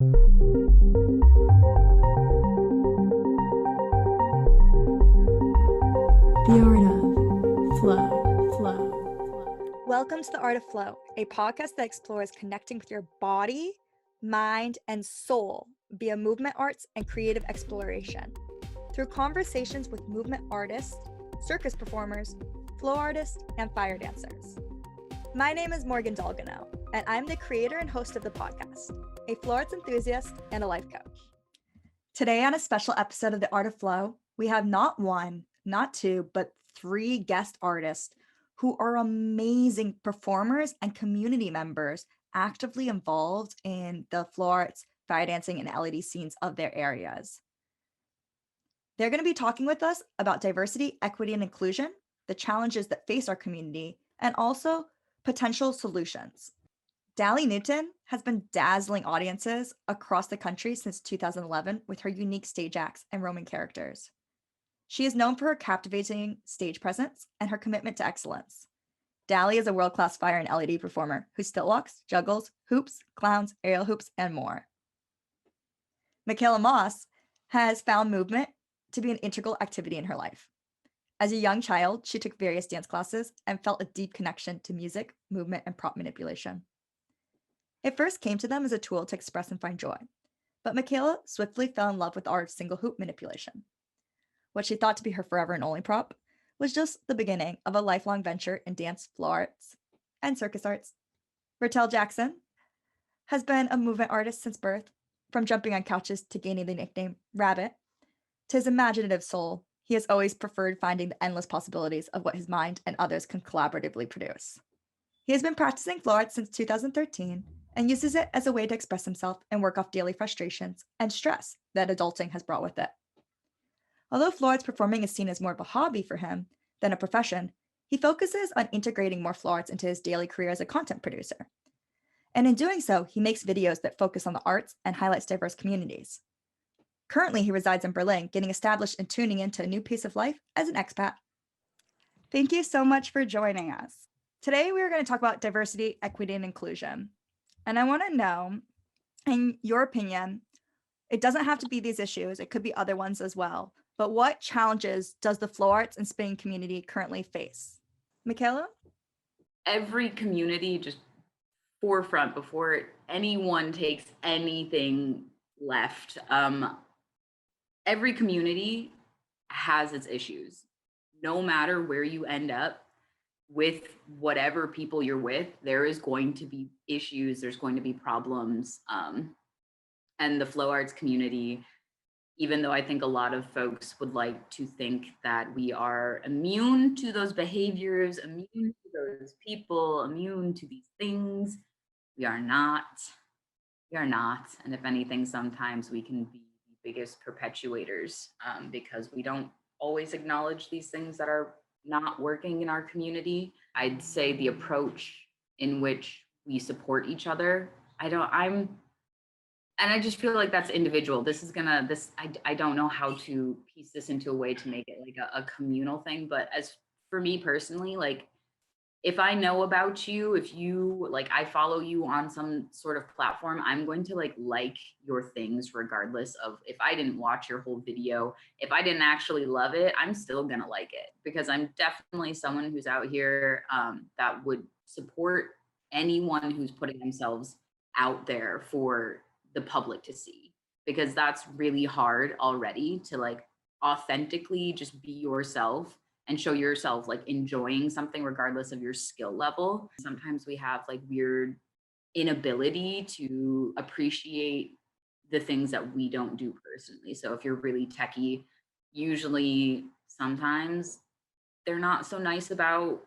The Art of Flow. Welcome to The Art of Flow, a podcast that explores connecting with your body, mind, and soul via movement arts and creative exploration. Through conversations with movement artists, circus performers, flow artists, and fire dancers. My name is Morgan Dalgano, and I'm the creator and host of the podcast, a flow arts enthusiast and a life coach. Today on a special episode of The Art of Flow, we have not one, not two, but 3 guest artists who are amazing performers and community members actively involved in the flow arts, fire dancing, and LED scenes of their areas. They're going to be talking with us about diversity, equity, and inclusion, the challenges that face our community, and also potential solutions. Dallys Newton has been dazzling audiences across the country since 2011 with her unique stage acts and roaming characters. She is known for her captivating stage presence and her commitment to excellence. Dally is a world-class fire and LED performer who stilt-walks, juggles, hoops, clowns, aerial hoops, and more. Michalla Moss has found movement to be an integral activity in her life. As a young child, she took various dance classes and felt a deep connection to music, movement, and prop manipulation. It first came to them as a tool to express and find joy, but Michalla swiftly fell in love with the art of single hoop manipulation. What she thought to be her forever and only prop was just the beginning of a lifelong venture in dance, flow arts, and circus arts. Vertel Jackson has been a movement artist since birth, from jumping on couches to gaining the nickname Rabbit. To his imaginative soul, he has always preferred finding the endless possibilities of what his mind and others can collaboratively produce. He has been practicing flow arts since 2013 and uses it as a way to express himself and work off daily frustrations and stress that adulting has brought with it. Although flow arts performing is seen as more of a hobby for him than a profession, he focuses on integrating more flow arts into his daily career as a content producer. And in doing so, he makes videos that focus on the arts and highlights diverse communities. Currently, he resides in Berlin, getting established and tuning into a new piece of life as an expat. Thank you so much for joining us. Today, we are going to talk about diversity, equity, and inclusion. And I want to know, in your opinion, it doesn't have to be these issues, it could be other ones as well, but what challenges does the flow arts and spinning community currently face? Michalla? Every community, just forefront before anyone takes anything left, every community has its issues. No matter where you end up with whatever people you're with, there is going to be issues, there's going to be problems. And the flow arts community, even though I think a lot of folks would like to think that we are immune to those behaviors, immune to those people, immune to these things, we are not. We are not. And if anything, sometimes we can be the biggest perpetuators because we don't always acknowledge these things that are not working in our community. I'd say the approach in which we support each other, I just feel like that's individual. I don't know how to piece this into a way to make it like a communal thing. But as for me personally, like if I know about you, if you like, I follow you on some sort of platform, I'm going to like your things regardless of if I didn't watch your whole video, if I didn't actually love it, I'm still gonna like it because I'm definitely someone who's out here that would support anyone who's putting themselves out there for the public to see, because that's really hard already to like authentically just be yourself and show yourself like enjoying something regardless of your skill level. Sometimes we have like weird inability to appreciate the things that we don't do personally. So if you're really techie, usually sometimes they're not so nice about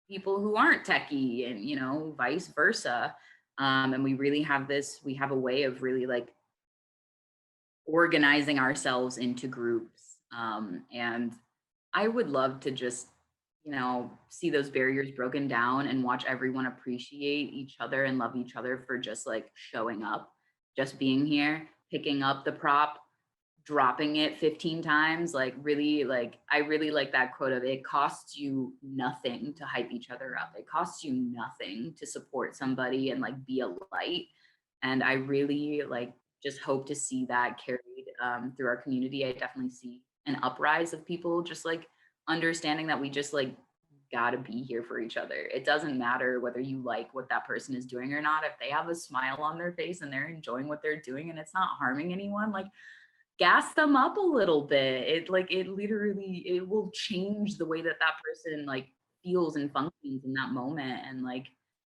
people who aren't techie, and vice versa. And we really have we have a way of really like organizing ourselves into groups. And I would love to just, see those barriers broken down and watch everyone appreciate each other and love each other for just like showing up, just being here, picking up the prop, dropping it 15 times. I really like that quote of it costs you nothing to hype each other up. It costs you nothing to support somebody and like be a light. And I really like just hope to see that carried through our community. I definitely see an uprise of people just like understanding that we just like gotta be here for each other. It doesn't matter whether you like what that person is doing or not. If they have a smile on their face and they're enjoying what they're doing and it's not harming anyone, like gas them up a little bit. It literally, it will change the way that that person like feels and functions in that moment. And like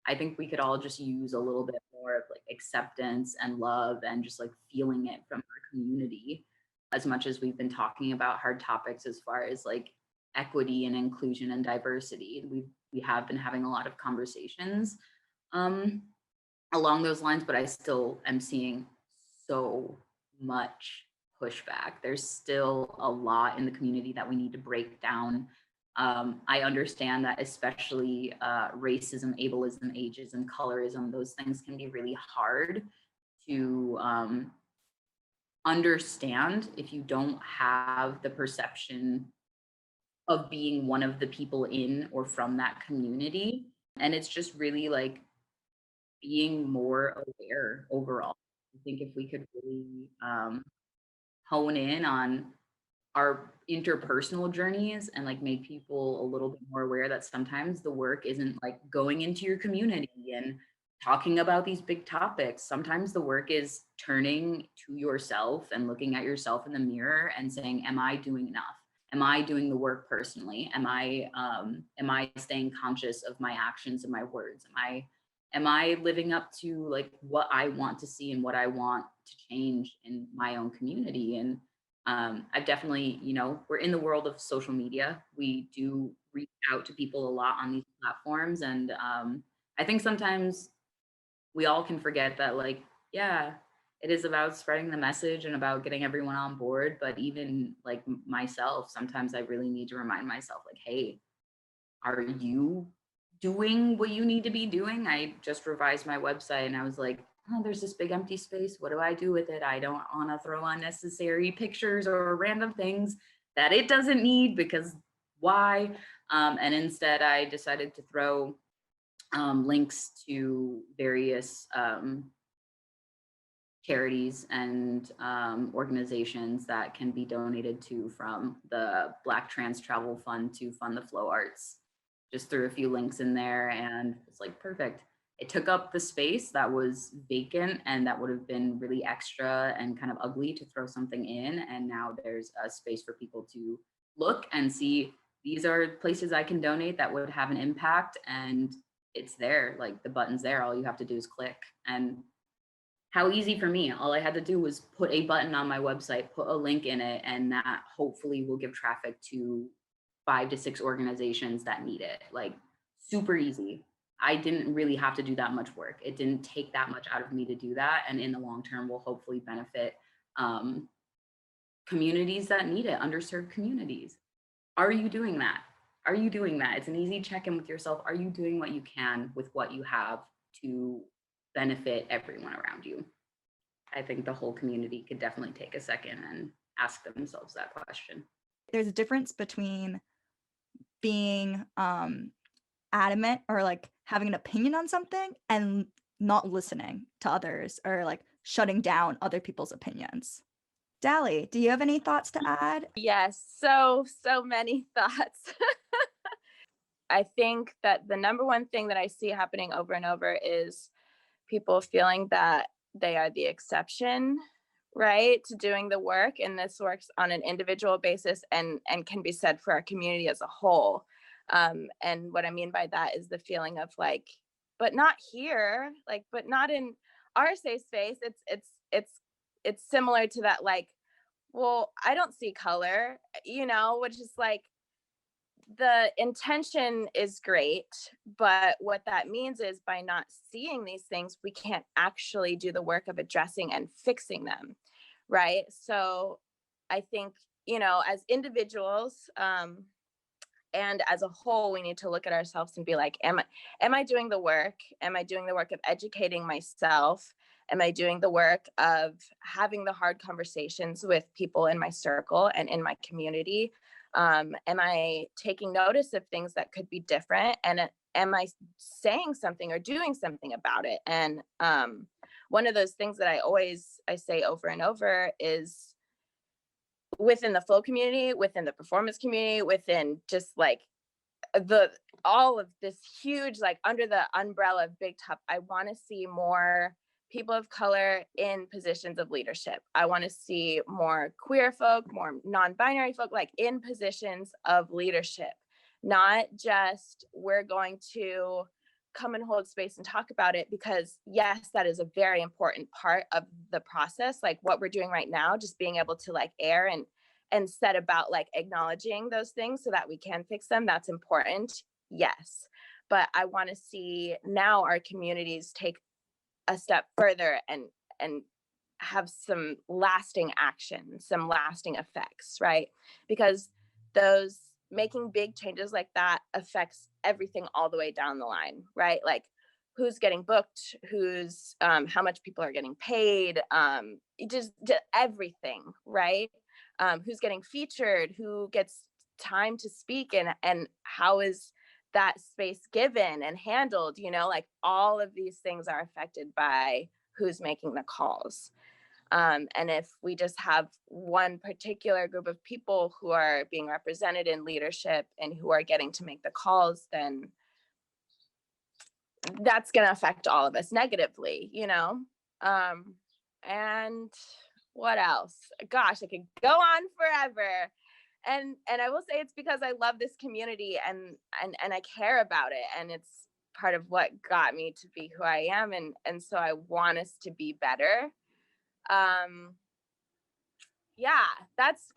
I think we could all just use a little bit more of like acceptance and love and just like feeling it from our community, as much as we've been talking about hard topics as far as like equity and inclusion and diversity. We have been having a lot of conversations along those lines, but I still am seeing so much pushback. There's still a lot in the community that we need to break down. I understand that especially racism, ableism, ageism, colorism, those things can be really hard to understand if you don't have the perception of being one of the people in or from that community. And it's just really like being more aware overall. I think if we could really hone in on our interpersonal journeys and like make people a little bit more aware that sometimes the work isn't like going into your community and talking about these big topics. Sometimes the work is turning to yourself and looking at yourself in the mirror and saying, am I doing enough? Am I doing the work personally? Am I staying conscious of my actions and my words? Am I living up to like what I want to see and what I want to change in my own community? And I've definitely, you know, we're in the world of social media. We do reach out to people a lot on these platforms. And I think sometimes we all can forget that, like, yeah, it is about spreading the message and about getting everyone on board. But even like myself, sometimes I really need to remind myself, like, hey, are you doing what you need to be doing? I just revised my website and I was like, oh, there's this big empty space. What do I do with it? I don't want to throw unnecessary pictures or random things that it doesn't need, because why? And instead, I decided to throw links to various charities and organizations that can be donated to, from the Black Trans Travel Fund to Fund the Flow Arts. Just threw a few links in there and it's like perfect. It took up the space that was vacant and that would have been really extra and kind of ugly to throw something in. And now there's a space for people to look and see, these are places I can donate that would have an impact, and it's there, like the button's there. All you have to do is click. And how easy for me. All I had to do was put a button on my website, put a link in it, and that hopefully will give traffic to 5 to 6 organizations that need it. Like super easy. I didn't really have to do that much work. It didn't take that much out of me to do that. And in the long term will hopefully benefit communities that need it, underserved communities. Are you doing that? Are you doing that? It's an easy check-in with yourself. Are you doing what you can with what you have to benefit everyone around you? I think the whole community could definitely take a second and ask themselves that question. There's a difference between being adamant or like having an opinion on something and not listening to others or like shutting down other people's opinions. Dally, do you have any thoughts to add? Yes, so many thoughts. I think that the number one thing that I see happening over and over is people feeling that they are the exception, right, to doing the work. And this works on an individual basis and can be said for our community as a whole. And what I mean by that is the feeling of like, but not here, like, but not in our safe space. It's similar to that, like, well, I don't see color, you know, which is like, the intention is great, but what that means is by not seeing these things, we can't actually do the work of addressing and fixing them, right? So I think, you know, as individuals and as a whole, we need to look at ourselves and be like, am I doing the work? Am I doing the work of educating myself? Am I doing the work of having the hard conversations with people in my circle and in my community? Am I taking notice of things that could be different? And am I saying something or doing something about it? And one of those things that I say over and over is within the flow community, within the performance community, within just like all of this huge, like under the umbrella of Big Top, I want to see more people of color in positions of leadership. I want to see more queer folk, more non-binary folk, like in positions of leadership, not just we're going to come and hold space and talk about it, because yes, that is a very important part of the process. Like what we're doing right now, just being able to like air and set about like acknowledging those things so that we can fix them. That's important. Yes. But I want to see now our communities take a step further and have some lasting action, some lasting effects, right? Because those making big changes like that affects everything all the way down the line, right? Like who's getting booked, who's how much people are getting paid, just everything, right? Who's getting featured, who gets time to speak, and how is that space given and handled, you know, like all of these things are affected by who's making the calls. And if we just have one particular group of people who are being represented in leadership and who are getting to make the calls, then that's going to affect all of us negatively, you know? And what else? Gosh, I could go on forever. And I will say it's because I love this community and I care about it, and it's part of what got me to be who I am, and so I want us to be better. Yeah, that's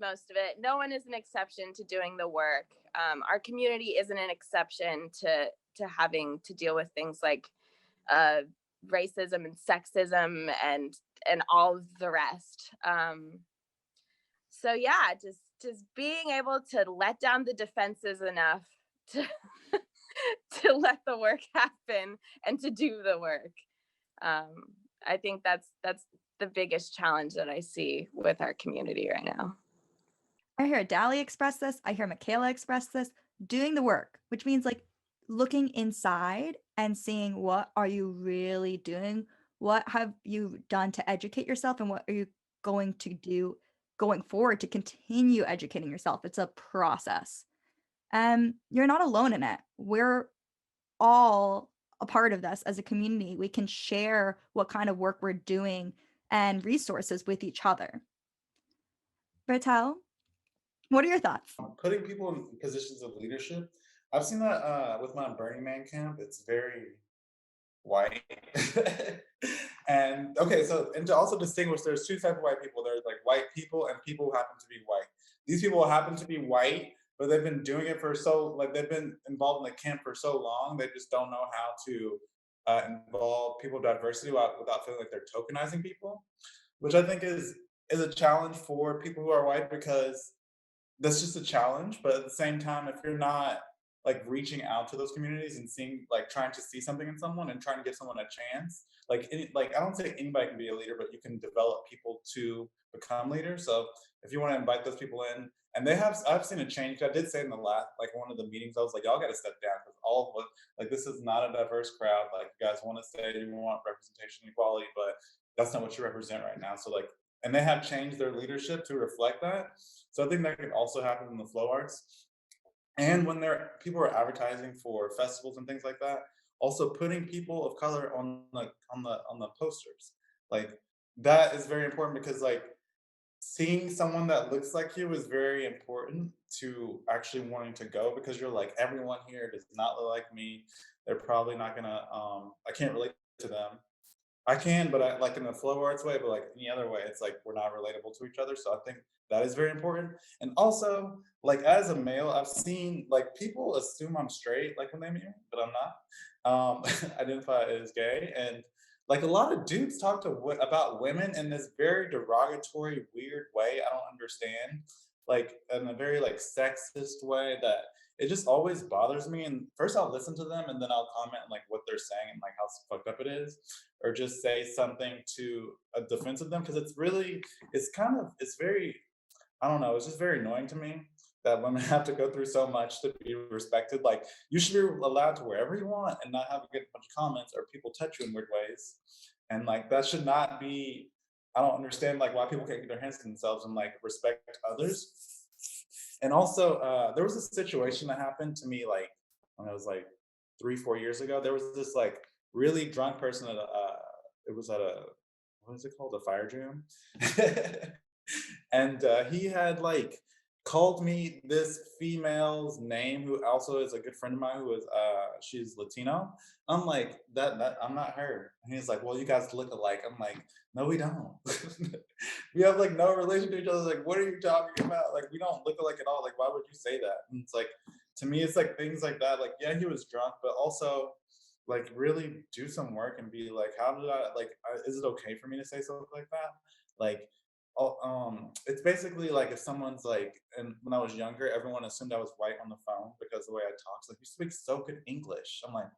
most of it. No one is an exception to doing the work. Our community isn't an exception to having to deal with things like racism and sexism and all of the rest. So yeah, just being able to let down the defenses enough to to let the work happen and to do the work. I think that's the biggest challenge that I see with our community right now. I hear Dally express this. I hear Michalla express this. Doing the work, which means like looking inside and seeing what are you really doing? What have you done to educate yourself? And what are you going to do going forward to continue educating yourself? It's a process. You're not alone in it. We're all a part of this as a community. We can share what kind of work we're doing and resources with each other. Vertel, what are your thoughts? Putting people in positions of leadership, I've seen that with my Burning Man camp. It's very white. And okay, so and to also distinguish, there's two types of white people. There's like white people and people who happen to be white. These people happen to be white, but they've been doing it for they've been involved in the camp for so long, they just don't know how to involve people of diversity without feeling like they're tokenizing people, which I think is a challenge for people who are white, because that's just a challenge. But at the same time, if you're not like reaching out to those communities and seeing, like trying to see something in someone and trying to give someone a chance, like I don't say anybody can be a leader, but you can develop people to become leaders. So if you want to invite those people in, and I've seen a change. I did say in the last, like one of the meetings, I was like, y'all got to step down, because all of us, like this is not a diverse crowd. Like you guys want to say you want representation and equality, but that's not what you represent right now. So like, and they have changed their leadership to reflect that. So I think that could also happen in the flow arts. And when people are advertising for festivals and things like that, also putting people of color on the posters, like that is very important, because like seeing someone that looks like you is very important to actually wanting to go, because you're like, everyone here does not look like me. They're probably not gonna I can't relate to them. I can, but I like in the flow arts way, but like any other way, it's like we're not relatable to each other. So I think that is very important. And also, like as a male, I've seen like people assume I'm straight, like when they meet me, but I'm not. Identify as gay, and like a lot of dudes talk about women in this very derogatory, weird way. I don't understand, like in a very like sexist way that it just always bothers me. And first I'll listen to them, and then I'll comment on like what they're saying and like how fucked up it is, or just say something to a defense of them, because it's very, I don't know, it's just very annoying to me. that women have to go through so much to be respected. Like, you should be allowed to wear whatever you want and not have to get a bunch of comments or people touch you in weird ways. And like that should not be. I don't understand like why people can't get their hands to themselves and like respect others. And also, there was a situation that happened to me like when I was like 3, 4 years ago. There was this like really drunk person at a. It was at a, what is it called? A fire jam. And he had like called me this female's name who also is a good friend of mine who is she's Latino. I'm like, that I'm not her. And he's like, well, you guys look alike. I'm like, no, we don't. We have like no relation to each other. Like, what are you talking about? Like, we don't look alike at all. Like, why would you say that? And it's like, to me, it's like things like that. Like, yeah, he was drunk, but also like really do some work and be like, how did I like? Is it okay for me to say something like that? Like, oh, it's basically like if someone's like, and when I was younger, everyone assumed I was white on the phone because the way I talk. It's like, you speak so good English. I'm like,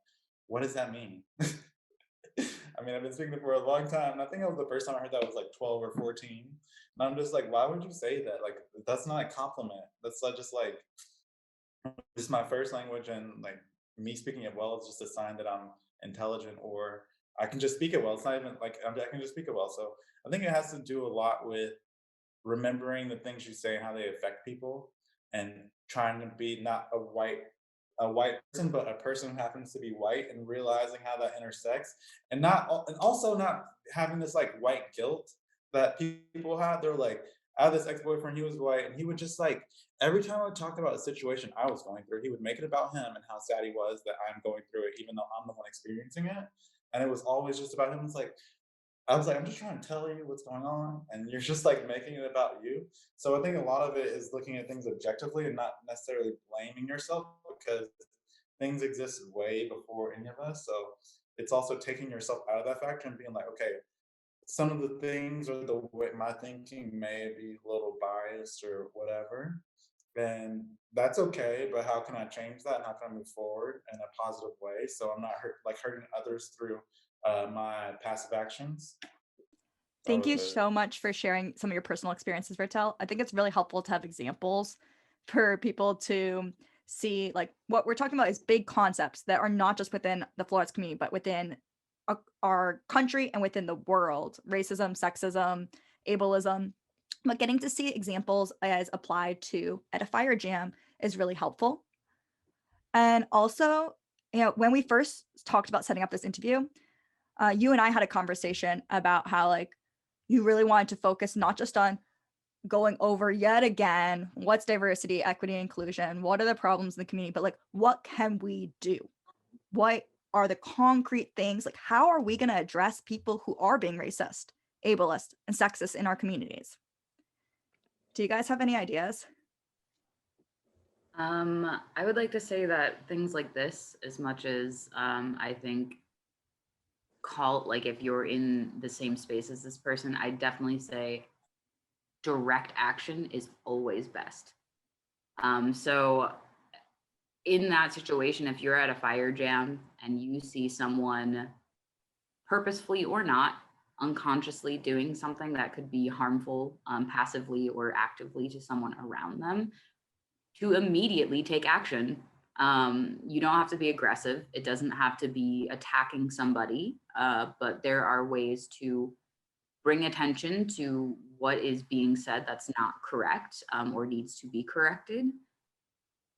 what does that mean? I mean, I've been speaking for a long time, and I think that was the first time I heard that was like 12 or 14. And I'm just like, why would you say that? Like, that's not a compliment. That's not just like, this is my first language, and like me speaking it well is just a sign that I'm intelligent or I can just speak it well. It's not even like I can just speak it well. So I think it has to do a lot with remembering the things you say and how they affect people, and trying to be not a white person, but a person who happens to be white, and realizing how that intersects, and and also not having this like white guilt that people have. They're like, I had this ex-boyfriend, he was white, and he would just like every time I would talk about a situation I was going through, he would make it about him and how sad he was that I'm going through it, even though I'm the one experiencing it. And it was always just about him. It's like, I was like, I'm just trying to tell you what's going on, and you're just like making it about you. So I think a lot of it is looking at things objectively and not necessarily blaming yourself, because things existed way before any of us. So it's also taking yourself out of that factor and being like, okay, some of the things or the way my thinking may be a little biased or whatever, then that's okay. But how can I change that, and how can I move forward in a positive way so I'm not hurting others through my passive actions? That Thank was you it. so much for sharing some of your personal experiences, Vertel. I think it's really helpful to have examples for people to see like what we're talking about is big concepts that are not just within the Florence community, but within our country and within the world. Racism, sexism, ableism. But getting to see examples as applied to at a fire jam is really helpful. And also, when we first talked about setting up this interview, you and I had a conversation about how like you really wanted to focus not just on going over yet again what's diversity, equity, inclusion, what are the problems in the community, but like what can we do? What are the concrete things? Like how are we going to address people who are being racist, ableist, and sexist in our communities? Do you guys have any ideas? I would like to say that things like this, as much as I think like if you're in the same space as this person, I definitely say direct action is always best. So in that situation, if you're at a fire jam and you see someone purposefully or not, unconsciously doing something that could be harmful, passively or actively to someone around them, to immediately take action. You don't have to be aggressive. It doesn't have to be attacking somebody, but there are ways to bring attention to what is being said that's not correct, or needs to be corrected,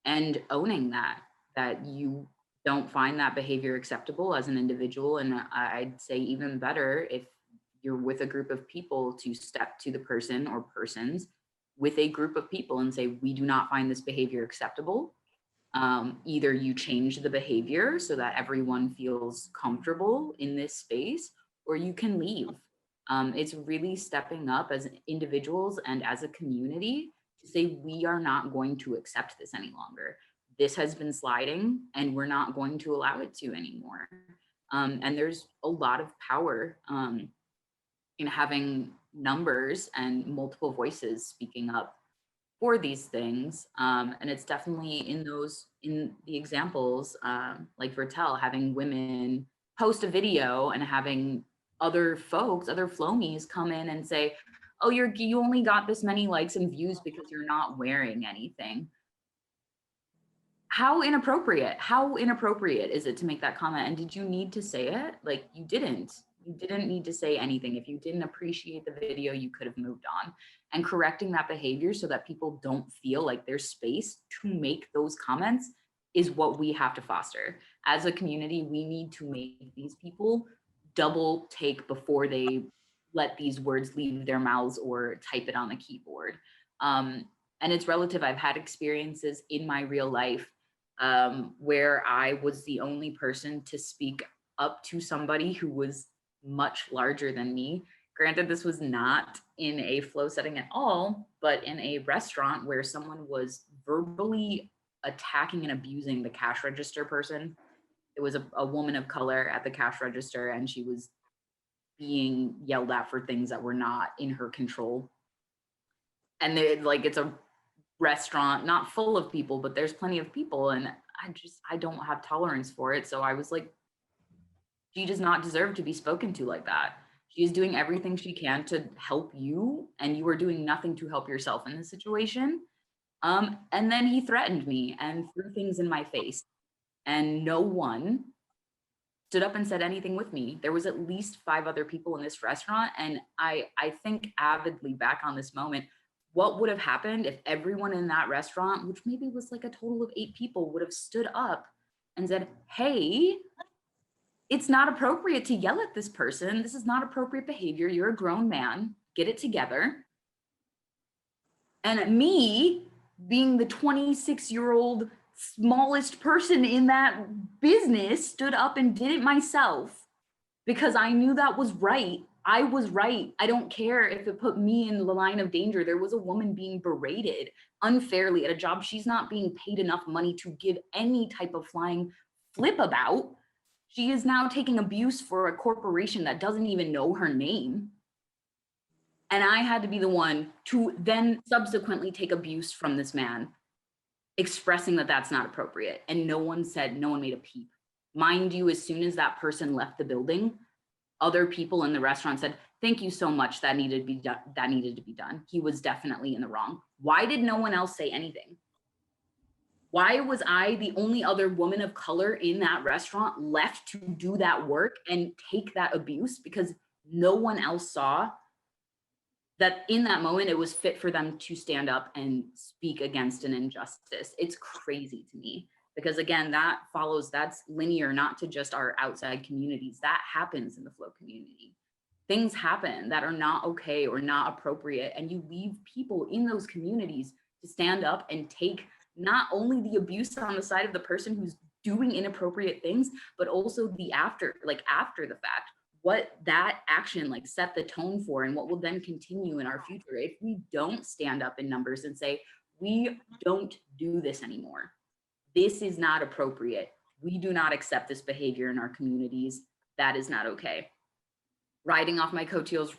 and owning that you don't find that behavior acceptable as an individual. And I'd say even better, if you're with a group of people, to step to the person or persons with a group of people and say, we do not find this behavior acceptable. Either you change the behavior so that everyone feels comfortable in this space, or you can leave. It's really stepping up as individuals and as a community to say, we are not going to accept this any longer. This has been sliding and we're not going to allow it to anymore. And there's a lot of power in having numbers and multiple voices speaking up for these things. And it's definitely in the examples, like Vertel, having women post a video and having other folks, other flomies come in and say, oh, you only got this many likes and views because you're not wearing anything. How inappropriate is it to make that comment? And did you need to say it? Like, you didn't need to say anything. If you didn't appreciate the video, you could have moved on. And correcting that behavior so that people don't feel like there's space to make those comments is what we have to foster. As a community, we need to make these people double take before they let these words leave their mouths or type it on the keyboard. And it's relative. I've had experiences in my real life where I was the only person to speak up to somebody who was much larger than me. Granted, this was not in a flow setting at all, but in a restaurant where someone was verbally attacking and abusing the cash register person. It was a woman of color at the cash register, and she was being yelled at for things that were not in her control. And it's a restaurant, not full of people, but there's plenty of people, and I don't have tolerance for it. So I was like, she does not deserve to be spoken to like that. She is doing everything she can to help you, and you are doing nothing to help yourself in this situation. And then he threatened me and threw things in my face, and no one stood up and said anything with me. There was at least 5 other people in this restaurant, and I think avidly back on this moment, what would have happened if everyone in that restaurant, which maybe was like a total of 8 people, would have stood up and said, hey, it's not appropriate to yell at this person. This is not appropriate behavior. You're a grown man. Get it together. And me, being the 26-year-old smallest person in that business, stood up and did it myself because I knew that was right. I was right. I don't care if it put me in the line of danger. There was a woman being berated unfairly at a job she's not being paid enough money to give any type of flying flip about. She is now taking abuse for a corporation that doesn't even know her name. And I had to be the one to then subsequently take abuse from this man, expressing that that's not appropriate. And no one made a peep. Mind you, as soon as that person left the building, other people in the restaurant said, thank you so much, that needed to be done. He was definitely in the wrong. Why did no one else say anything? Why was I the only other woman of color in that restaurant left to do that work and take that abuse? Because no one else saw that in that moment it was fit for them to stand up and speak against an injustice. It's crazy to me. Because again, that's linear, not to just our outside communities. That happens in the flow community. Things happen that are not okay or not appropriate. And you leave people in those communities to stand up and take not only the abuse on the side of the person who's doing inappropriate things, but also the after the fact, what that action set the tone for and what will then continue in our future if we don't stand up in numbers and say, we don't do this anymore. This is not appropriate. We do not accept this behavior in our communities. That is not okay. Riding off my coattails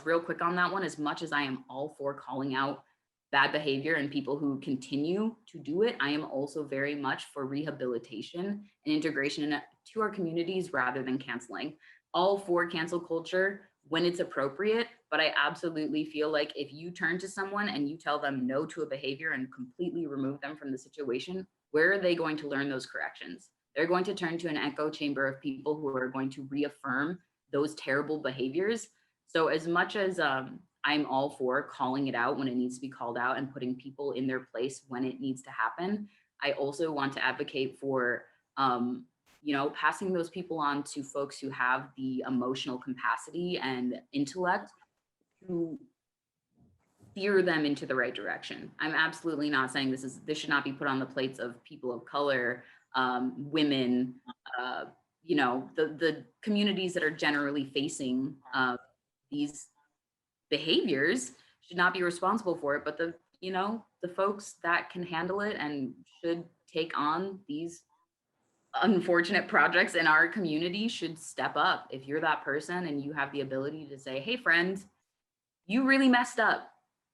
real quick on that one, as much as I am all for calling out bad behavior and people who continue to do it, I am also very much for rehabilitation and integration to our communities rather than canceling. All for cancel culture when it's appropriate, but I absolutely feel like if you turn to someone and you tell them no to a behavior and completely remove them from the situation, where are they going to learn those corrections? They're going to turn to an echo chamber of people who are going to reaffirm those terrible behaviors. So as much as I'm all for calling it out when it needs to be called out and putting people in their place when it needs to happen, I also want to advocate for passing those people on to folks who have the emotional capacity and intellect to steer them into the right direction. I'm absolutely not saying this should not be put on the plates of people of color, women, the communities that are generally facing these behaviors should not be responsible for it, but the folks that can handle it and should take on these unfortunate projects in our community should step up. If you're that person and you have the ability to say, hey friend, you really messed up,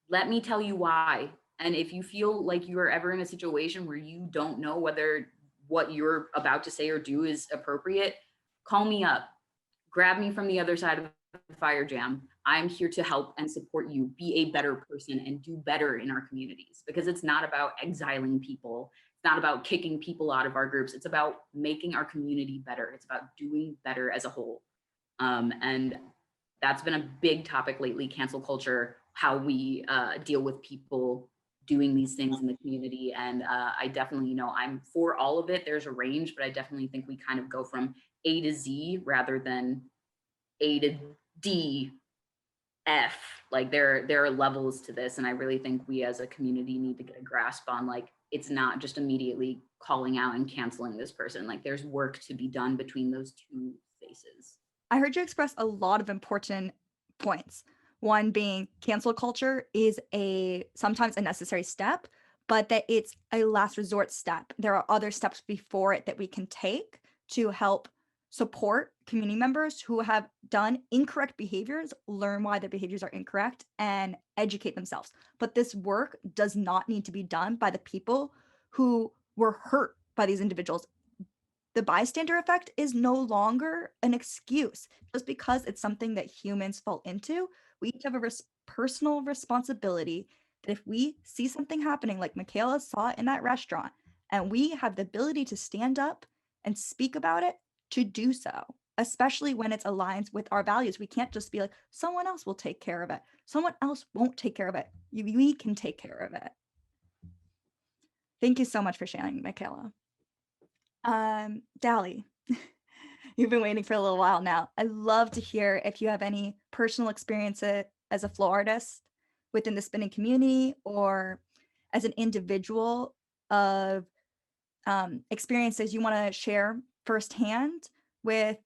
let me tell you why. And if you feel like you are ever in a situation where you don't know whether what you're about to say or do is appropriate, call me up, grab me from the other side of the fire jam. I'm here to help and support you be a better person and do better in our communities, because it's not about exiling people. It's not about kicking people out of our groups. It's about making our community better. It's about doing better as a whole. And that's been a big topic lately, cancel culture, how we deal with people doing these things in the community. And I definitely, I'm for all of it. There's a range, but I definitely think we kind of go from A to Z rather than A to D, F. Like there are levels to this. And I really think we as a community need to get a grasp on, like, it's not just immediately calling out and canceling this person. Like there's work to be done between those two spaces. I heard you express a lot of important points. One being cancel culture is sometimes a necessary step, but that it's a last resort step. There are other steps before it that we can take to help support community members who have done incorrect behaviors, learn why their behaviors are incorrect, and educate themselves. But this work does not need to be done by the people who were hurt by these individuals. The bystander effect is no longer an excuse. Just because it's something that humans fall into, we each have a personal responsibility that if we see something happening like Michalla saw in that restaurant, and we have the ability to stand up and speak about it, to do so, especially when it's aligned with our values. We can't just be like, someone else will take care of it. Someone else won't take care of it. We can take care of it. Thank you so much for sharing, Michalla. Dally, you've been waiting for a little while now. I'd love to hear if you have any personal experience as a flow artist within the spinning community, or as an individual of experiences you want to share firsthand with,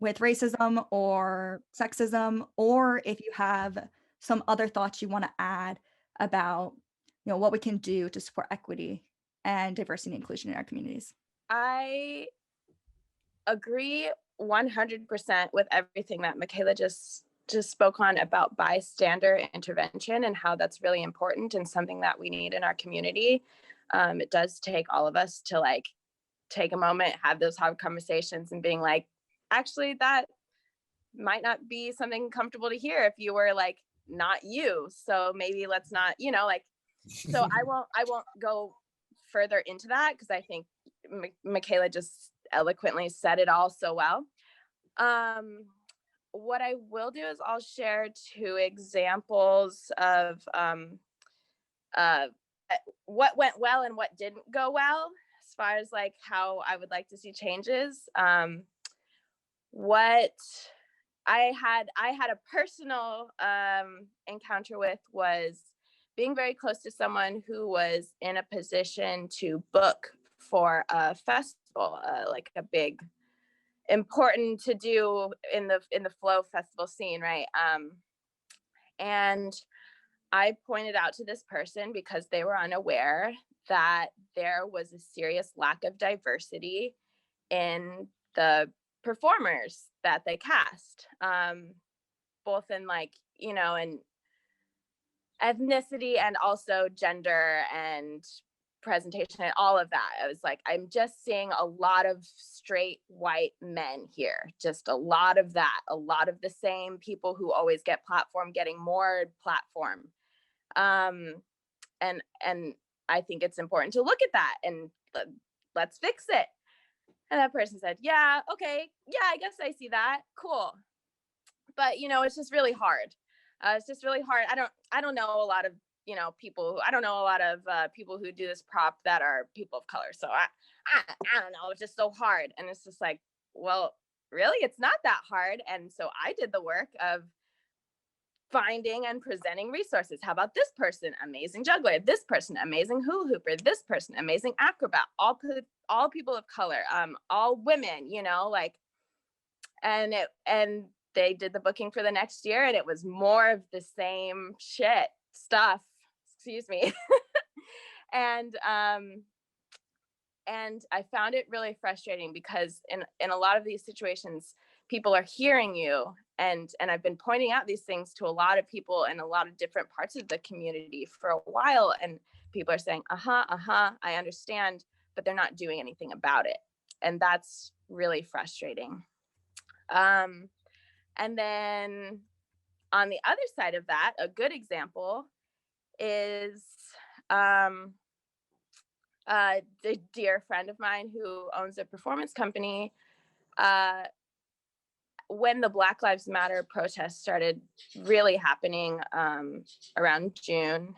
with racism or sexism, or if you have some other thoughts you want to add about, what we can do to support equity and diversity and inclusion in our communities. I agree 100% with everything that Michalla just spoke on about bystander intervention and how that's really important and something that we need in our community. It does take all of us to take a moment, have those hard conversations, and being like, actually, that might not be something comfortable to hear if you were not you. So maybe let's not, so I won't go further into that, because I think Michalla just eloquently said it all so well. What I will do is I'll share 2 examples of what went well and what didn't go well, as far as how I would like to see changes. What I had a personal encounter with was being very close to someone who was in a position to book for a festival, like a big, important to do in the Flow festival scene, right? And I pointed out to this person, because they were unaware, that there was a serious lack of diversity in the performers that they cast, both in in ethnicity and also gender and presentation and all of that. I was like, I'm just seeing a lot of straight white men here, just a lot of that, a lot of the same people who always get platform getting more platform. And I think it's important to look at that and let's fix it. And that person said, yeah, okay, yeah, I guess I see that, cool. But it's just really hard. It's just really hard. I don't know a lot of people. I don't know a lot of people who do this prop that are people of color. So I don't know. It's just so hard. And it's just like, well, really, it's not that hard. And so I did the work of finding and presenting resources. How about this person, amazing juggler? This person, amazing hula hooper? This person, amazing acrobat? All people of color, all women. And they did the booking for the next year, and it was more of the same stuff. Excuse me. And I found it really frustrating, because in a lot of these situations, people are hearing you, and I've been pointing out these things to a lot of people in a lot of different parts of the community for a while, and people are saying, I understand, but they're not doing anything about it. And that's really frustrating. And then on the other side of that, a good example is a dear friend of mine who owns a performance company. When the Black Lives Matter protests started really happening around June,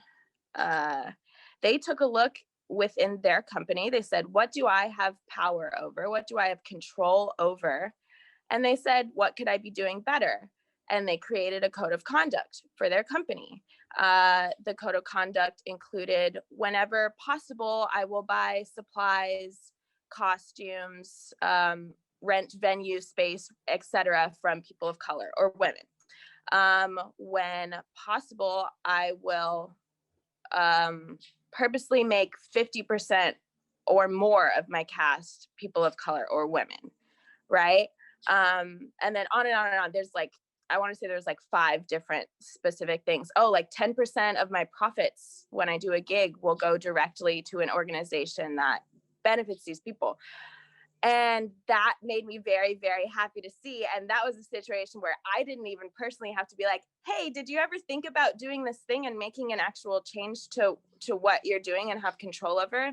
they took a look within their company. They said, what do I have power over? What do I have control over? And they said, what could I be doing better? And they created a code of conduct for their company. The code of conduct included, whenever possible, I will buy supplies, costumes, rent venue space, etc., from people of color or women. When possible, I will purposely make 50% or more of my cast people of color or women, right? And then on and on and on. There's like, I want to say there's like 5 different specific things. Oh, like 10% of my profits when I do a gig will go directly to an organization that benefits these people. And that made me very, very happy to see. And that was a situation where I didn't even personally have to be like, hey, did you ever think about doing this thing and making an actual change to what you're doing and have control over?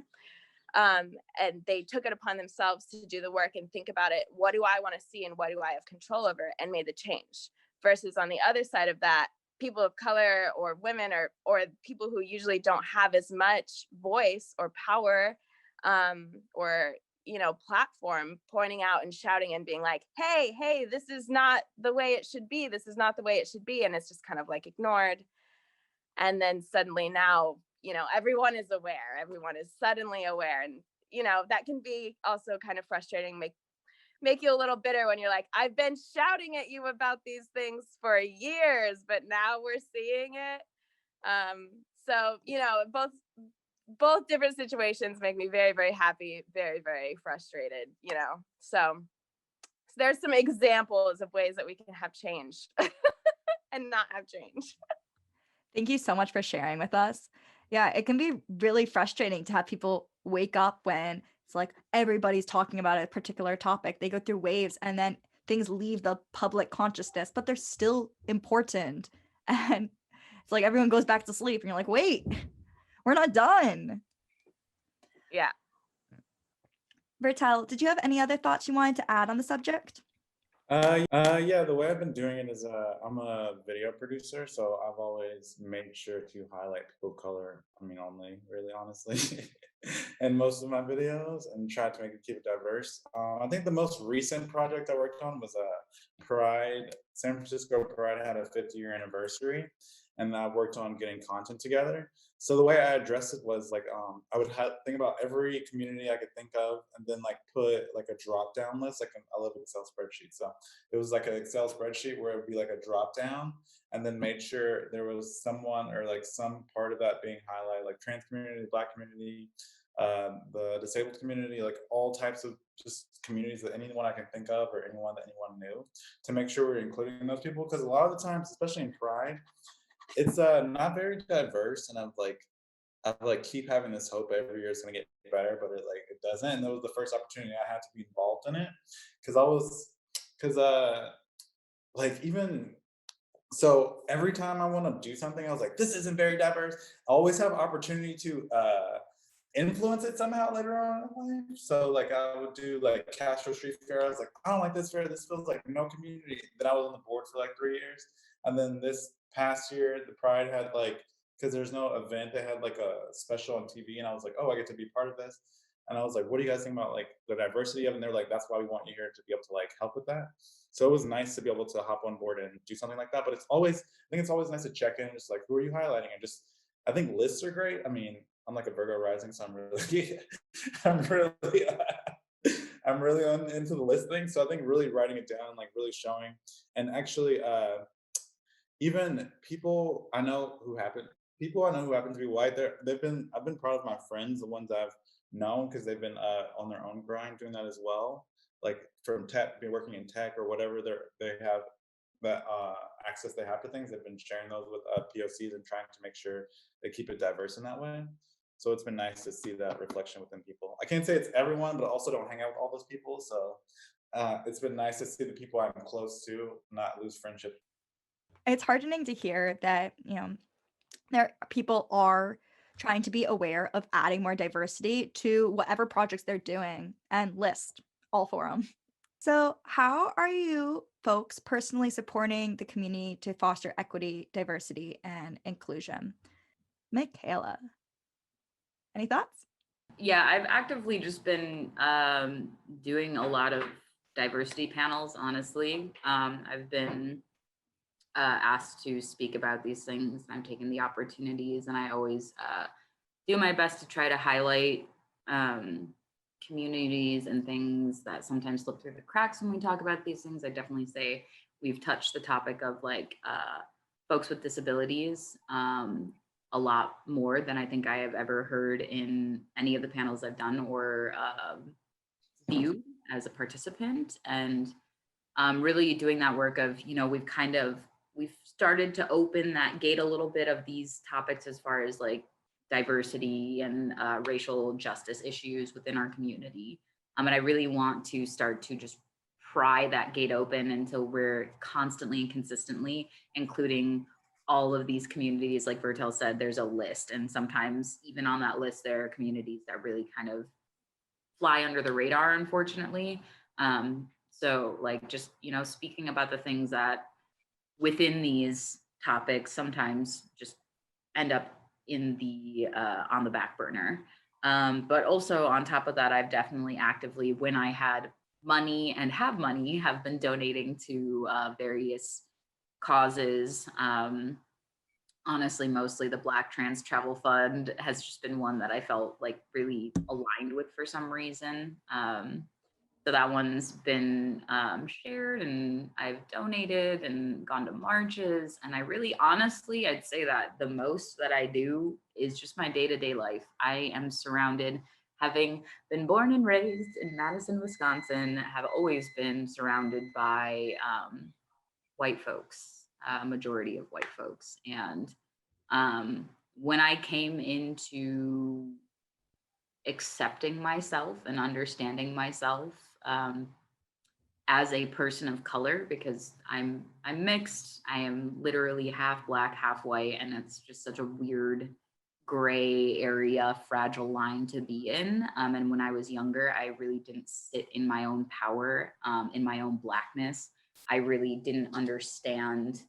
And they took it upon themselves to do the work and think about it. What do I want to see and what do I have control over? And made the change. Versus on the other side of that, people of color or women or people who usually don't have as much voice or power or platform, pointing out and shouting and being like, hey, this is not the way it should be. This is not the way it should be. And it's just kind of like ignored. And then suddenly now, everyone is aware. Everyone is suddenly aware. And, that can be also kind of frustrating, make you a little bitter when you're like, I've been shouting at you about these things for years, but now we're seeing it. So, both different situations make me very, very happy, very, very frustrated, So there's some examples of ways that we can have change and not have change. Thank you so much for sharing with us. Yeah, it can be really frustrating to have people wake up when it's like everybody's talking about a particular topic. They go through waves and then things leave the public consciousness, but they're still important. And it's like everyone goes back to sleep and you're like, wait, we're not done. Yeah. Vertel, did you have any other thoughts you wanted to add on the subject? Yeah, the way I've been doing it is I'm a video producer, so I've always made sure to highlight people of color, only, really honestly, in most of my videos and try to keep it diverse. I think the most recent project I worked on was Pride. San Francisco Pride had a 50-year anniversary, and I worked on getting content together. So the way I addressed it was like I would think about every community I could think of, and then put a drop down list. I love Excel spreadsheets, so it was like an Excel spreadsheet where it would be like a drop down, and then made sure there was someone or some part of that being highlighted, like trans community, Black community, the disabled community, all types of just communities that anyone I can think of or anyone that anyone knew, to make sure we're including those people, because a lot of the times, especially in Pride, it's not very diverse, and I keep having this hope every year it's gonna get better, but it doesn't. And that was the first opportunity I had to be involved in it, because even so, every time I want to do something, I was like, this isn't very diverse. I always have opportunity to influence it somehow later on in life. So I would do Castro Street Fair. I was like, I don't like this fair. This feels like no community. Then I was on the board for 3 years, and then this past year, the Pride had because there's no event, they had a special on TV, and I was like, oh, I get to be part of this. And I was like, what do you guys think about the diversity of it? And they're like, that's why we want you here, to be able to help with that. So it was nice to be able to hop on board and do something like that. But I think it's always nice to check in, just who are you highlighting? And I think lists are great. I'm like a Virgo rising, so I'm really, I'm really into the list thing. So I think really writing it down, really showing, and actually, even people I know who happen to be white, I've been proud of my friends, the ones I've known, because they've been on their own grind doing that as well. From tech, be working in tech or whatever, they have that access they have to things. They've been sharing those with POCs and trying to make sure they keep it diverse in that way. So it's been nice to see that reflection within people. I can't say it's everyone, but I also don't hang out with all those people. So it's been nice to see the people I'm close to not lose friendship. It's heartening to hear that, there people are trying to be aware of adding more diversity to whatever projects they're doing and list all for them. So, how are you folks personally supporting the community to foster equity, diversity, and inclusion? Michaela, any thoughts? Yeah, I've actively just been doing a lot of diversity panels, honestly. I've been asked to speak about these things, and I'm taking the opportunities, and I always do my best to try to highlight communities and things that sometimes slip through the cracks when we talk about these things. I definitely say we've touched the topic of like folks with disabilities a lot more than I think I have ever heard in any of the panels I've done or viewed as a participant. And really doing that work of, we've started to open that gate a little bit of these topics as far as like diversity and racial justice issues within our community. And I really want to start to just pry that gate open until we're constantly and consistently including all of these communities. Like Vertel said, there's a list, and sometimes even on that list, there are communities that really kind of fly under the radar, unfortunately. So like just, speaking about the things that within these topics sometimes just end up in the on the back burner. But also on top of that, I've definitely actively, when I had money and have money, have been donating to various causes. Honestly, mostly the Black Trans Travel Fund has just been one that I felt like really aligned with for some reason. So that one's been shared, and I've donated and gone to marches. And I really, honestly, I'd say that the most that I do is just my day-to-day life. I am surrounded, having been born and raised in Madison, Wisconsin, have always been surrounded by white folks, a majority of white folks. And when I came into accepting myself and understanding myself as a person of color, because I'm mixed. I am literally half Black, half white, and it's just such a weird gray area, fragile line to be in. And when I was younger, I really didn't sit in my own power, in my own Blackness. I really didn't understand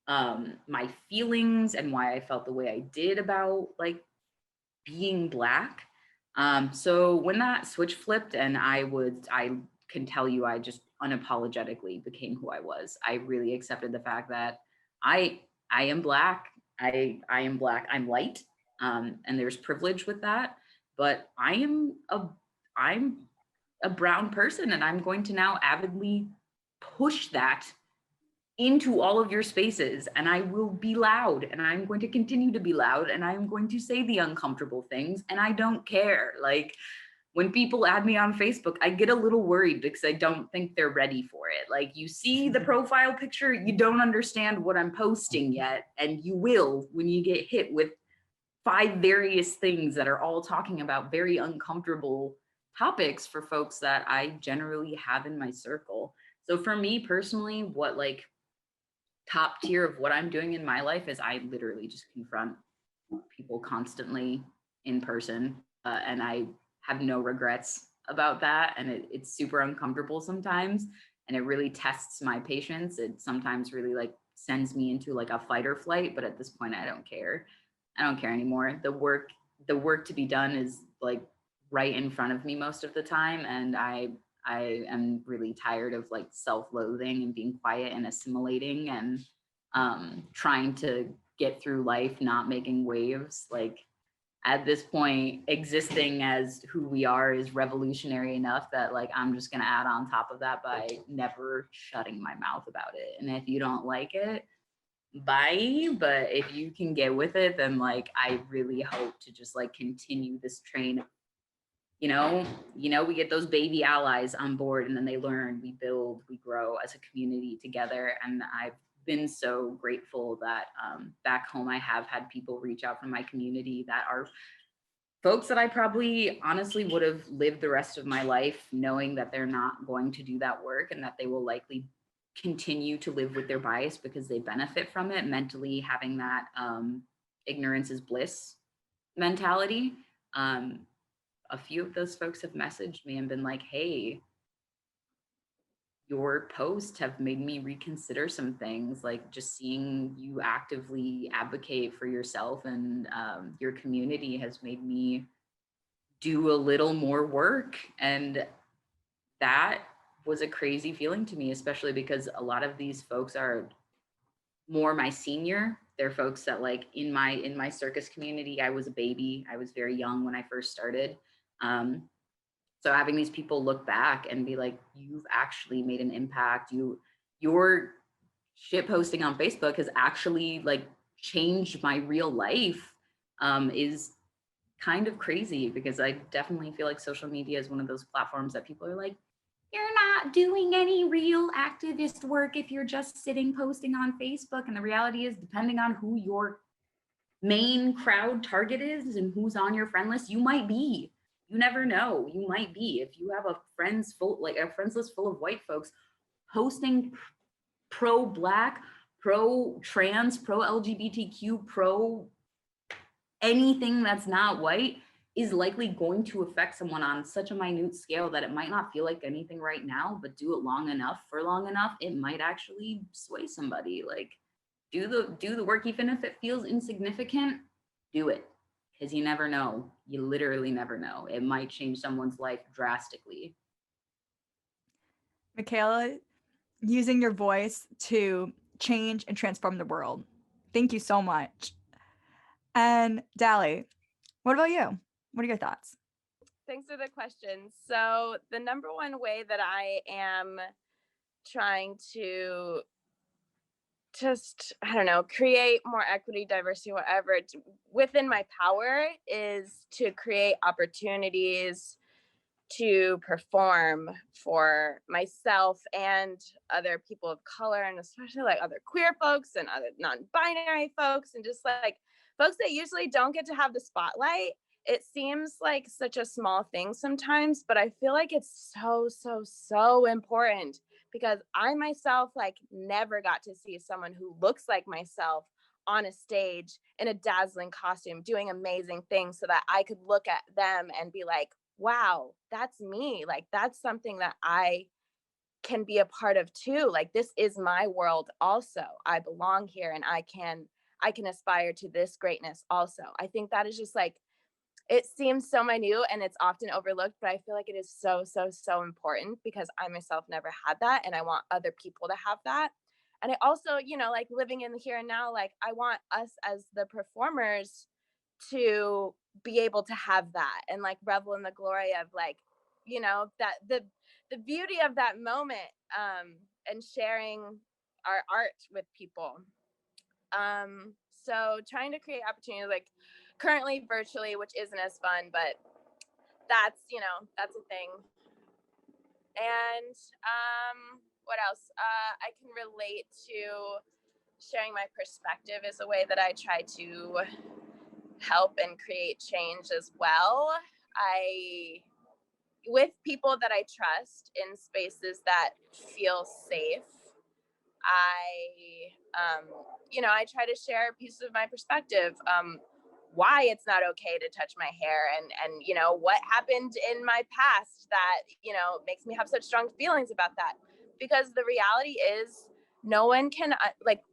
my feelings and why I felt the way I did about like being Black. So when that switch flipped, and I can tell you, I just unapologetically became who I was. I really accepted the fact that I am Black. I am Black. I'm light, and there's privilege with that. But I'm a brown person, and I'm going to now avidly push that into all of your spaces, and I will be loud, and I'm going to continue to be loud, and I'm going to say the uncomfortable things, and I don't care. Like when people add me on Facebook, I get a little worried because I don't think they're ready for it. Like you see the profile picture, you don't understand what I'm posting yet, and you will when you get hit with 5 various things that are all talking about very uncomfortable topics for folks that I generally have in my circle. So for me personally, what like top tier of what I'm doing in my life is I literally just confront people constantly in person, and I have no regrets about that. And it's super uncomfortable sometimes, and it really tests my patience. It sometimes really like sends me into like a fight or flight, but at this point I don't care. I don't care anymore. The work to be done is like right in front of me most of the time, and I am really tired of like self-loathing and being quiet and assimilating and trying to get through life, not making waves. Like at this point, existing as who we are is revolutionary enough that like I'm just gonna add on top of that by never shutting my mouth about it. And if you don't like it, bye. But if you can get with it, then like I really hope to just like continue this train. We get those baby allies on board, and then they learn, we build, we grow as a community together. And I've been so grateful that back home I have had people reach out from my community that are folks that I probably honestly would have lived the rest of my life knowing that they're not going to do that work and that they will likely continue to live with their bias because they benefit from it, mentally having that ignorance is bliss mentality. A few of those folks have messaged me and been like, hey, your posts have made me reconsider some things, like just seeing you actively advocate for yourself and your community has made me do a little more work. And that was a crazy feeling to me, especially because a lot of these folks are more my senior. They're folks that, like, in my circus community, I was a baby. I was very young when I first started. So having these people look back and be like, you've actually made an impact. Your shit posting on Facebook has actually like changed my real life, is kind of crazy, because I definitely feel like social media is one of those platforms that people are like, you're not doing any real activist work if you're just sitting posting on Facebook. And the reality is, depending on who your main crowd target is and who's on your friend list, you might be. You never know. You might be. If you have a friends list full of white folks posting pro-Black, pro-trans, pro-LGBTQ, pro anything that's not white, is likely going to affect someone on such a minute scale that it might not feel like anything right now, but do it long enough, it might actually sway somebody. Like, do the work, even if it feels insignificant, do it. Because you never know. You literally never know. It might change someone's life drastically. Michalla, using your voice to change and transform the world. Thank you so much. And Dally, what about you? What are your thoughts? Thanks for the question. So the number one way that I am trying to just, I don't know, create more equity, diversity, whatever, within my power, is to create opportunities to perform for myself and other people of color, and especially like other queer folks and other non-binary folks, and just like folks that usually don't get to have the spotlight. It seems like such a small thing sometimes, but I feel like it's so important, because I myself like never got to see someone who looks like myself on a stage in a dazzling costume doing amazing things, so that I could look at them and be like, wow, that's me. Like, that's something that I can be a part of too. Like, this is my world also. I belong here, and I can aspire to this greatness also. I think that is just like, it seems so minute and it's often overlooked, but I feel like it is so important, because I myself never had that, and I want other people to have that. And I also, like, living in the here and now, like, I want us as the performers to be able to have that and like revel in the glory of, like, that the beauty of that moment, and sharing our art with people. So trying to create opportunities, like currently virtually, which isn't as fun, but that's a thing. And what else? I can relate to sharing my perspective is a way that I try to help and create change as well. With people that I trust in spaces that feel safe, I try to share pieces of my perspective, why it's not okay to touch my hair, and what happened in my past that makes me have such strong feelings about that. Because the reality is, no one can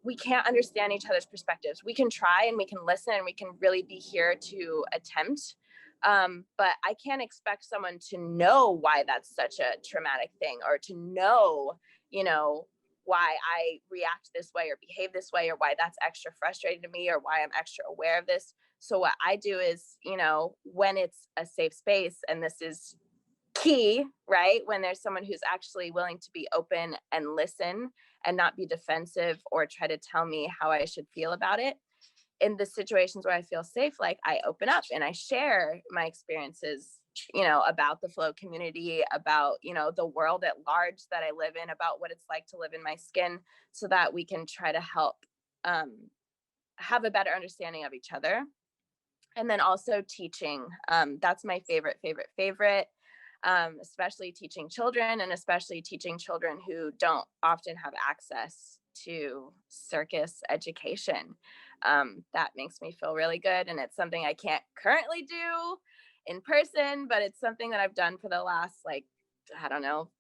we can't understand each other's perspectives. We can try and we can listen and we can really be here to attempt, but I can't expect someone to know why that's such a traumatic thing, or to know why I react this way or behave this way, or why that's extra frustrating to me, or why I'm extra aware of this. So what I do is, when it's a safe space, and this is key, right? When there's someone who's actually willing to be open and listen and not be defensive or try to tell me how I should feel about it. In the situations where I feel safe, like, I open up and I share my experiences, about the flow community, about, the world at large that I live in, about what it's like to live in my skin, so that we can try to help have a better understanding of each other. And then also teaching. That's my favorite, especially teaching children, and especially teaching children who don't often have access to circus education. That makes me feel really good. And it's something I can't currently do in person, but it's something that I've done for the last, like, I don't know,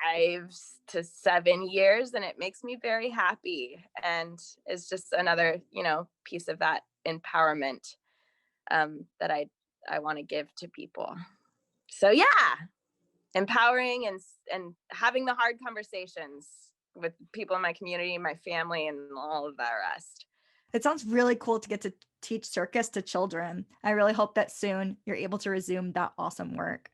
5 to 7 years. And it makes me very happy. And it's just another, piece of that empowerment that I want to give to people. So yeah, empowering and having the hard conversations with people in my community, my family, and all of that rest. It sounds really cool to get to teach circus to children. I really hope that soon you're able to resume that awesome work.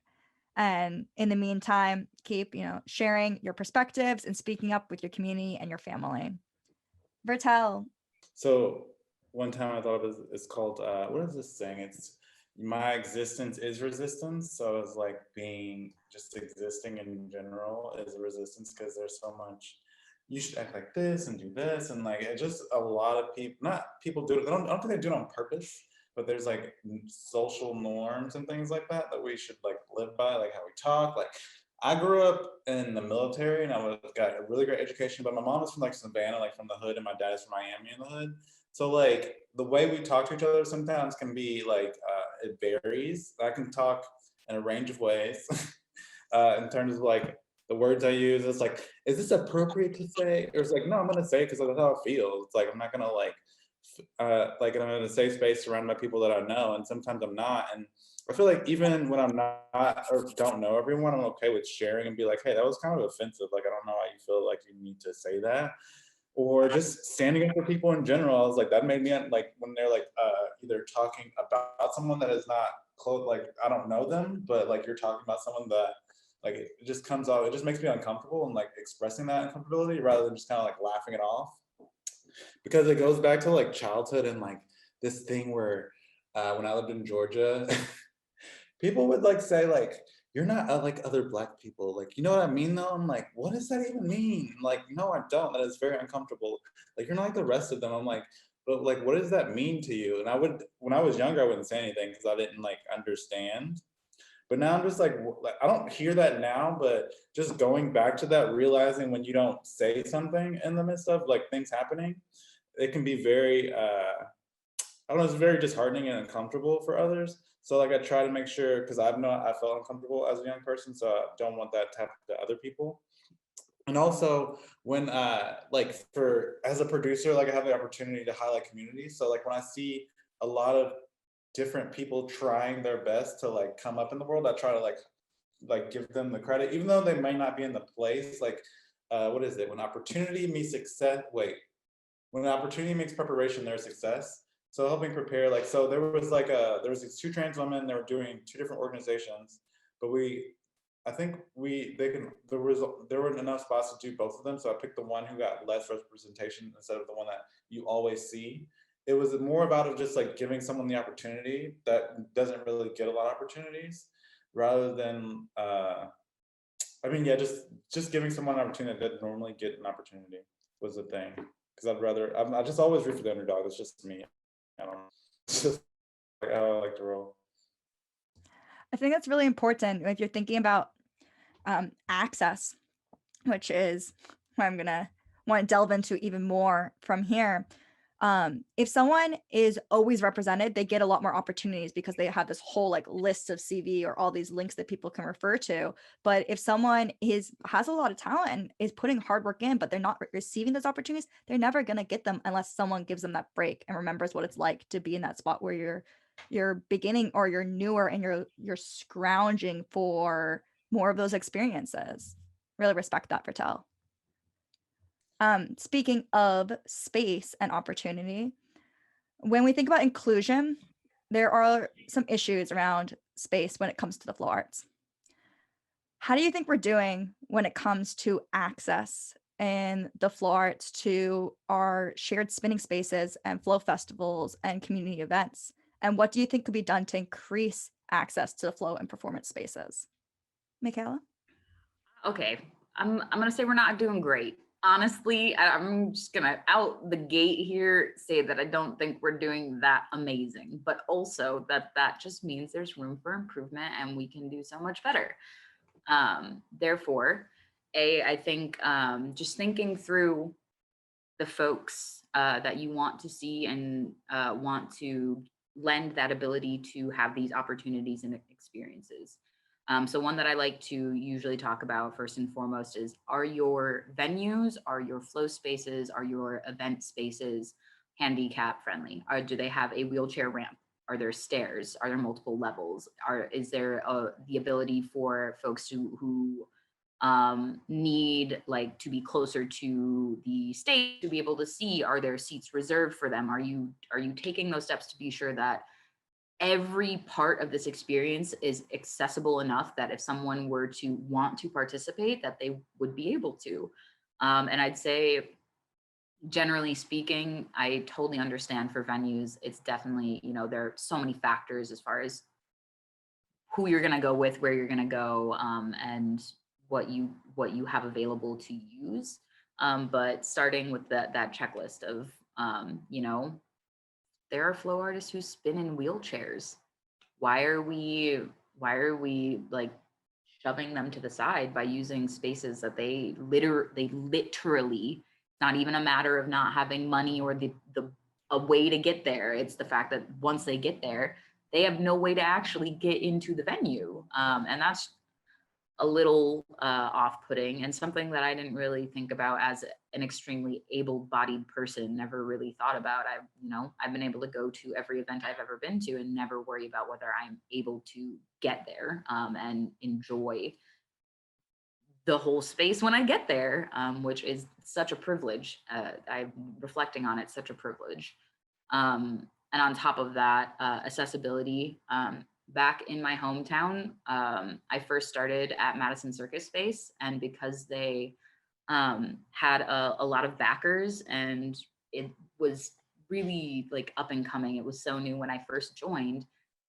And in the meantime, keep, sharing your perspectives and speaking up with your community and your family. Vertel. So one time I thought it's called, what is this saying? It's my existence is resistance. So it's like being just existing in general is a resistance, because there's so much, you should act like this and do this. And like, it's just a lot of people, not people do it. I don't think they do it on purpose, but there's like social norms and things like that we should like live by, like how we talk. Like I grew up in the military and got a really great education, but my mom is from like Savannah, like from the hood, and my dad is from Miami in the hood. So like the way we talk to each other sometimes can be like, it varies. I can talk in a range of ways in terms of like the words I use. It's like, is this appropriate to say? Or it's like, no, I'm gonna say it because that's how I feel. It's like, I'm not gonna like I'm in a safe space surrounded by people that I know, and sometimes I'm not. And I feel like even when I'm not or don't know everyone, I'm okay with sharing and be like, hey, that was kind of offensive. Like, I don't know why you feel like you need to say that. Or just standing up for people in general. I was like, that made me like when they're like either talking about someone that is not close, like I don't know them, but like you're talking about someone that like it just comes out, it just makes me uncomfortable, and like expressing that uncomfortability rather than just kind of like laughing it off. Because it goes back to like childhood and like this thing where when I lived in Georgia, people would like say like, you're not like other Black people. Like, you know what I mean though? I'm like, what does that even mean? Like, no, I don't. That is very uncomfortable. Like, you're not like the rest of them. I'm like, but like, what does that mean to you? And when I was younger, I wouldn't say anything because I didn't like understand. But now I'm just like, I don't hear that now, but just going back to that, realizing when you don't say something in the midst of like things happening, it can be very, I don't know, it's very disheartening and uncomfortable for others. So like I try to make sure, because I felt uncomfortable as a young person, so I don't want that to happen to other people. And also when like as a producer, like I have the opportunity to highlight communities. So like when I see a lot of different people trying their best to like come up in the world, I try to like give them the credit, even though they may not be in the place. Like what is it? When opportunity meets success, when opportunity makes preparation, there's success. So helping prepare, like, so there was these 2 trans women, they were doing 2 different organizations, but there weren't enough spots to do both of them. So I picked the one who got less representation instead of the one that you always see. It was more about just like giving someone the opportunity that doesn't really get a lot of opportunities, rather than, just giving someone an opportunity that doesn't normally get an opportunity was the thing. Because I just always root for the underdog. It's just me. I don't know. It's just like how I like to roll. I think that's really important if you're thinking about access, which is what I'm gonna want to delve into even more from here. If someone is always represented, they get a lot more opportunities because they have this whole like list of CV or all these links that people can refer to. But if someone has a lot of talent and is putting hard work in, but they're not receiving those opportunities, they're never going to get them unless someone gives them that break and remembers what it's like to be in that spot where you're beginning or you're newer and you're scrounging for more of those experiences. Really respect that, Vertel. Speaking of space and opportunity, when we think about inclusion, there are some issues around space when it comes to the flow arts. How do you think we're doing when it comes to access and the flow arts to our shared spinning spaces and flow festivals and community events? And what do you think could be done to increase access to the flow and performance spaces? Michalla? Okay, I'm gonna say we're not doing great. honestly, I'm just gonna out the gate here say that I don't think we're doing that amazing, but also that just means there's room for improvement and we can do so much better. Therefore, I think just thinking through the folks that you want to see and want to lend that ability to have these opportunities and experiences. So one that I like to usually talk about first and foremost is, are your venues, are your flow spaces, are your event spaces handicap friendly? Do they have a wheelchair ramp? Are there stairs? Are there multiple levels? Is there the ability for folks who need like to be closer to the stage to be able to see, are there seats reserved for them? Are you taking those steps to be sure that every part of this experience is accessible enough that if someone were to want to participate, that they would be able to? And I'd say, generally speaking, I totally understand for venues, it's definitely, you know, there are so many factors as far as who you're going to go with, where you're going to go, and what you have available to use. But starting with that checklist of, you know, there are flow artists who spin in wheelchairs. Why are we like shoving them to the side by using spaces that they literally, not even a matter of not having money or the a way to get there. It's the fact that once they get there, they have no way to actually get into the venue. And that's a little off-putting, and something that I didn't really think about as an extremely able-bodied person, never really thought about. I've been able to go to every event I've ever been to and never worry about whether I'm able to get there and enjoy the whole space when I get there, which is such a privilege. I'm reflecting on it, such a privilege. And on top of that, accessibility. Back in my hometown, I first started at Madison Circus Space, and because they had a lot of backers and it was really like up and coming, it was so new when I first joined,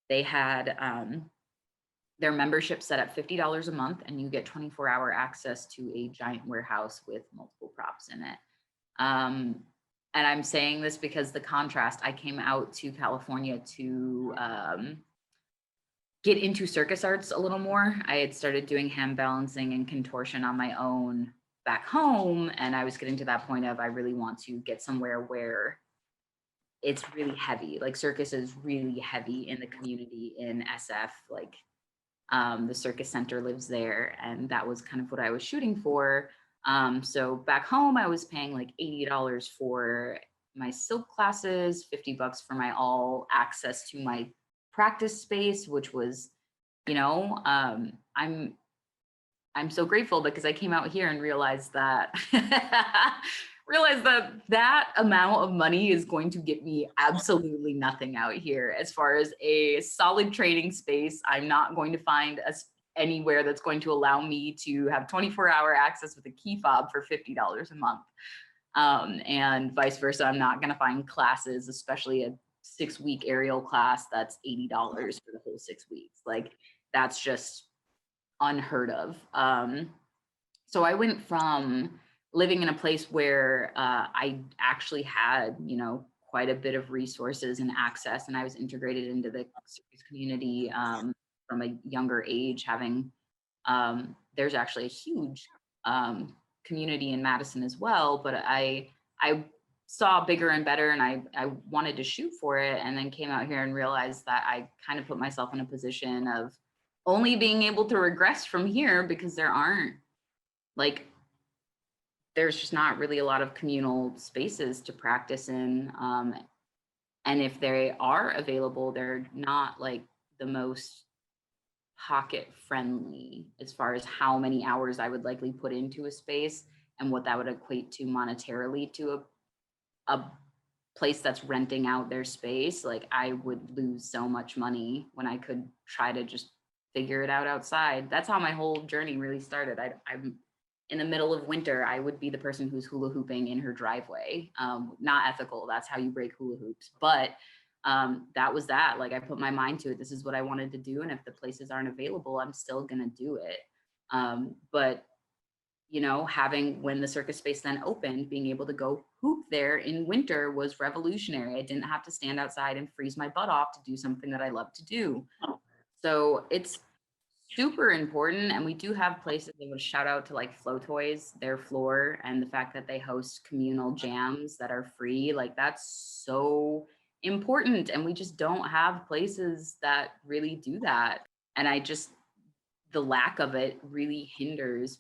they had their membership set at $50 a month, and you get 24-hour access to a giant warehouse with multiple props in it. And I'm saying this because the contrast, I came out to California to get into circus arts a little more. I had started doing hand balancing and contortion on my own back home, and I was getting to that point of, I really want to get somewhere where it's really heavy. Like circus is really heavy in the community in SF. Like the circus center lives there, and that was kind of what I was shooting for. So back home, I was paying like $80 for my silk classes, $50 for my all access to my practice space, which was, you know, I'm so grateful because I came out here and realized that that amount of money is going to get me absolutely nothing out here. As far as a solid training space, I'm not going to find anywhere that's going to allow me to have 24-hour access with a key fob for $50 a month. And vice versa, I'm not going to find classes, especially a 6-week aerial class, that's $80 for the whole 6 weeks. Like, that's just unheard of. So I went from living in a place where I actually had, you know, quite a bit of resources and access, and I was integrated into the circus community from a younger age, having, there's actually a huge community in Madison as well, but I saw bigger and better, and I wanted to shoot for it, and then came out here and realized that I kind of put myself in a position of only being able to regress from here because there's just not really a lot of communal spaces to practice in. And if they are available, they're not like the most pocket friendly as far as how many hours I would likely put into a space and what that would equate to monetarily to a place that's renting out their space. Like, I would lose so much money when I could try to just figure it out outside. That's how my whole journey really started. I'm in the middle of winter, I would be the person who's hula hooping in her driveway. Not ethical, that's how you break hula hoops. But that was that. Like, I put my mind to it. This is what I wanted to do. And if the places aren't available, I'm still gonna do it. But you know, having, when the circus space then opened, being able to go hoop there in winter was revolutionary. I didn't have to stand outside and freeze my butt off to do something that I love to do. So it's super important. And we do have places that would shout out to like Flow Toys, their floor, and the fact that they host communal jams that are free. Like that's so important. And we just don't have places that really do that. And the lack of it really hinders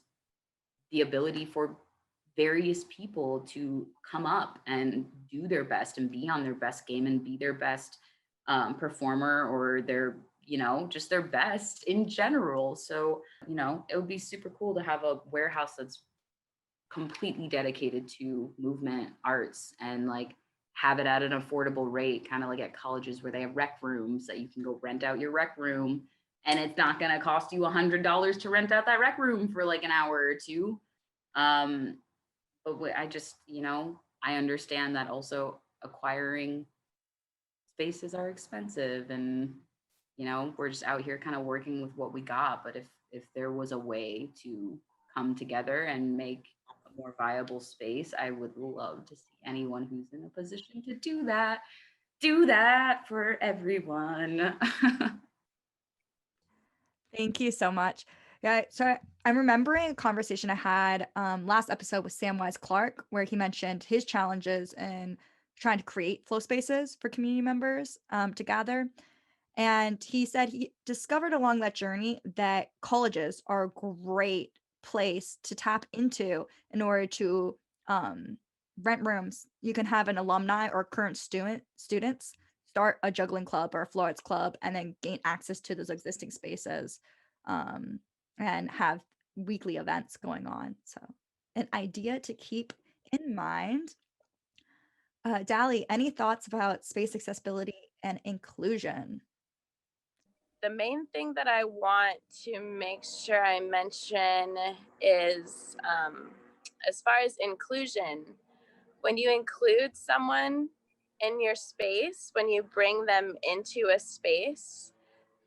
the ability for various people to come up and do their best and be on their best game and be their best performer, or their, you know, just their best in general. So, you know, it would be super cool to have a warehouse that's completely dedicated to movement arts, and like have it at an affordable rate, kind of like at colleges where they have rec rooms that you can go rent out your rec room, and it's not going to cost you $100 to rent out that rec room for like an hour or two. But I just, you know, I understand that also acquiring spaces are expensive, and, you know, we're just out here kind of working with what we got. But if there was a way to come together and make a more viable space, I would love to see anyone who's in a position to do that for everyone. Thank you so much. Yeah, so I'm remembering a conversation I had last episode with Samwise Clark, where he mentioned his challenges in trying to create flow spaces for community members to gather. And he said he discovered along that journey that colleges are a great place to tap into in order to rent rooms. You can have an alumni or current students start a juggling club or a flow arts club, and then gain access to those existing spaces and have weekly events going on. So an idea to keep in mind. Dally, any thoughts about space accessibility and inclusion? The main thing that I want to make sure I mention is as far as inclusion, when you include someone in your space, when you bring them into a space,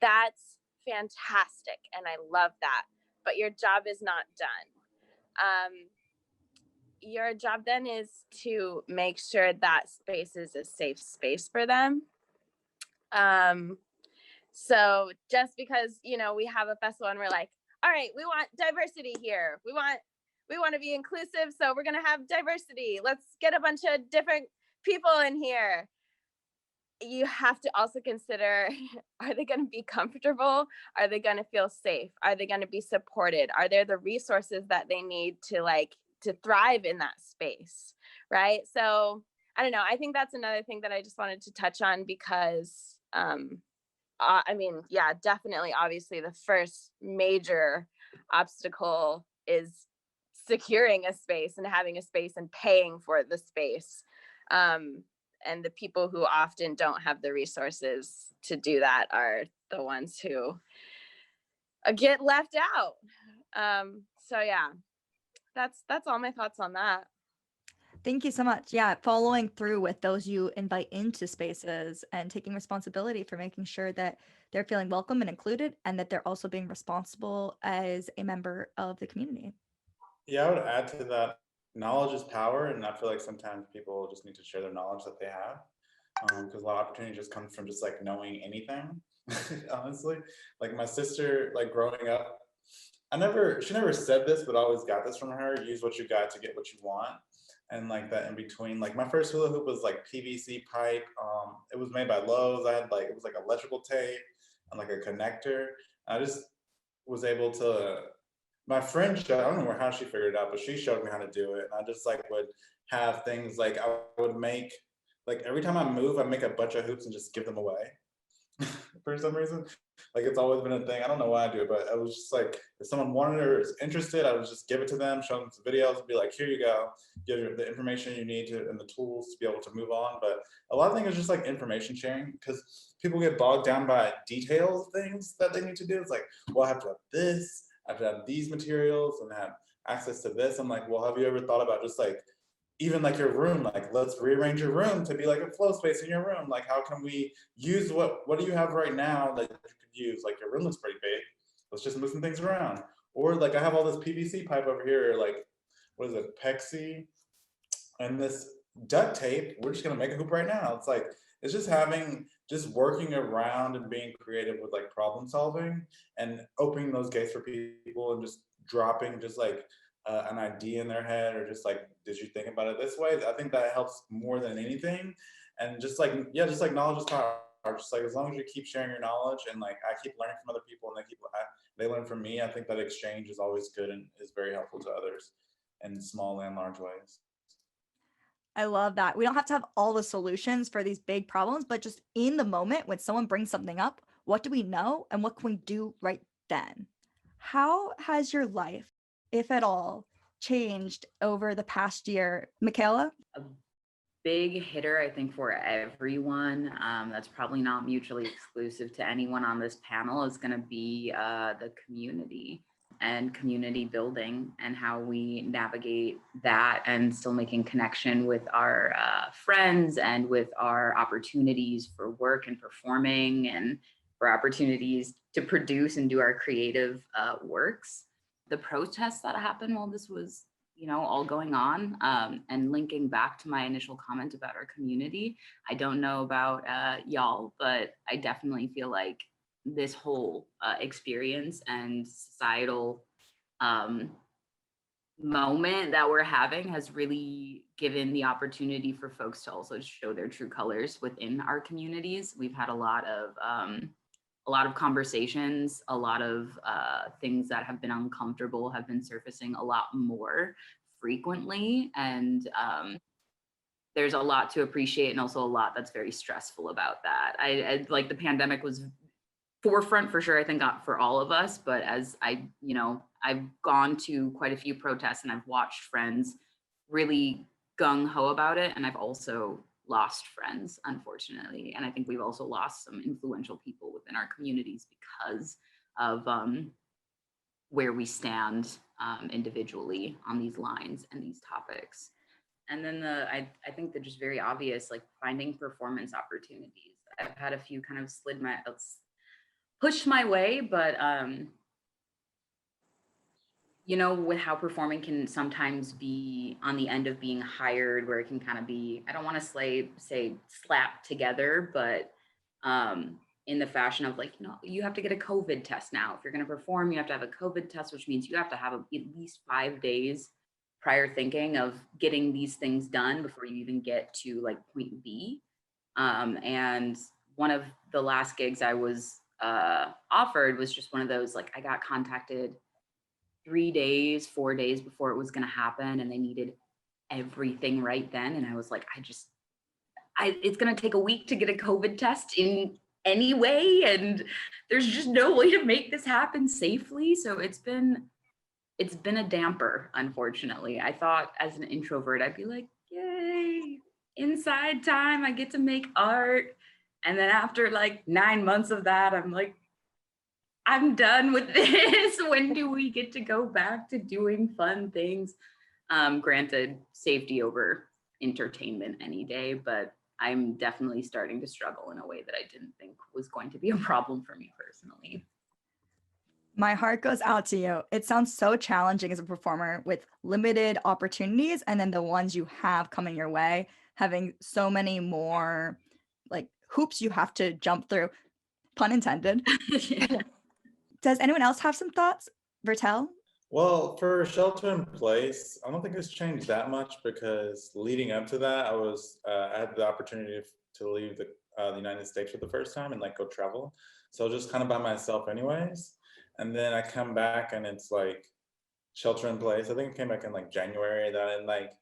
that's fantastic. And I love that. But your job is not done. Your job then is to make sure that space is a safe space for them. So just because, you know, we have a festival and we're like, all right, we want diversity here. We want to be inclusive. So we're going to have diversity. Let's get a bunch of different people in here. You have to also consider, are they going to be comfortable? Are they going to feel safe? Are they going to be supported? Are there the resources that they need to thrive in that space? Right. So I don't know. I think that's another thing that I just wanted to touch on, because I mean, yeah, definitely. Obviously, the first major obstacle is securing a space and having a space and paying for the space. And the people who often don't have the resources to do that are the ones who get left out. So yeah, that's all my thoughts on that. Thank you so much. Yeah, following through with those you invite into spaces and taking responsibility for making sure that they're feeling welcome and included, and that they're also being responsible as a member of the community. Yeah, I would add to that, knowledge is power, and I feel like sometimes people just need to share their knowledge that they have, because a lot of opportunity just comes from just like knowing anything. Honestly, like my sister, like growing up, she never said this, but I always got this from her: use what you got to get what you want. And like that in between, like my first hula hoop was like PVC pipe. It was made by Lowe's. I had like, it was like electrical tape and like a connector. I just was able to, my friend showed, I don't know how she figured it out, but she showed me how to do it. And I just like would have things like, I would make, like every time I move, I make a bunch of hoops and just give them away for some reason. Like it's always been a thing. I don't know why I do it, but I was just like, if someone wanted or is interested, I would just give it to them, show them some videos, and be like, here you go, give you the information you need to and the tools to be able to move on. But a lot of things is just like information sharing, because people get bogged down by details of things that they need to do. It's like, well, I have to have this, I have to have these materials and have access to this. I'm like, well, have you ever thought about just like, even like your room, like let's rearrange your room to be like a flow space in your room. Like how can we use what do you have right now that you could use? Like your room looks pretty big. Let's just move some things around. Or like I have all this PVC pipe over here, like what is it, Pexi, and this duct tape. We're just gonna make a hoop right now. It's like it's just working around and being creative with like problem solving and opening those gates for people and just dropping just like an idea in their head, or just like, did you think about it this way? I think that helps more than anything. And just like, yeah, just like knowledge is power. Just like as long as you keep sharing your knowledge, and like I keep learning from other people and they learn from me, I think that exchange is always good and is very helpful to others in small and large ways. I love that. We don't have to have all the solutions for these big problems, but just in the moment when someone brings something up, what do we know and what can we do right then? How has your life, if at all, changed over the past year? Michalla? A big hitter, I think, for everyone, that's probably not mutually exclusive to anyone on this panel, is going to be the community and community building, and how we navigate that and still making connection with our friends and with our opportunities for work and performing, and for opportunities to produce and do our creative works. The protests that happened while this was, you know, all going on, and linking back to my initial comment about our community, I don't know about y'all, but I definitely feel like this whole experience and societal moment that we're having has really given the opportunity for folks to also show their true colors within our communities. We've had a lot of conversations, a lot of things that have been uncomfortable have been surfacing a lot more frequently, and there's a lot to appreciate and also a lot that's very stressful about that. I like the pandemic was forefront for sure, I think, for all of us, but as I've gone to quite a few protests and I've watched friends really gung-ho about it, and I've also lost friends, unfortunately. And I think we've also lost some influential people within our communities because of where we stand individually on these lines and these topics. And then I think they're just very obvious, like finding performance opportunities. I've had a few kind of pushed my way, but you know, with how performing can sometimes be on the end of being hired, where it can kind of be, I don't want to say slapped together, but in the fashion of like, you know, you have to get a COVID test now. If you're going to perform, you have to have a COVID test, which means you have to have at least 5 days prior thinking of getting these things done before you even get to like point B. And one of the last gigs I was offered was just one of those, like I got contacted 3 days, 4 days before it was going to happen, and they needed everything right then. And I was like, it's going to take a week to get a COVID test in any way, and there's just no way to make this happen safely. So it's been a damper, unfortunately. I thought as an introvert, I'd be like, yay, inside time, I get to make art. And then after like 9 months of that, I'm like, I'm done with this. When do we get to go back to doing fun things? Granted, safety over entertainment any day, but I'm definitely starting to struggle in a way that I didn't think was going to be a problem for me personally. My heart goes out to you. It sounds so challenging as a performer with limited opportunities, and then the ones you have coming your way, having so many more like hoops you have to jump through, pun intended. Yeah. Does anyone else have some thoughts? Vertel? Well, for shelter in place, I don't think it's changed that much, because leading up to that, I had the opportunity to leave the United States for the first time and like go travel. So just kind of by myself anyways. And then I come back and it's like shelter in place. I think I came back in like January, that I didn't like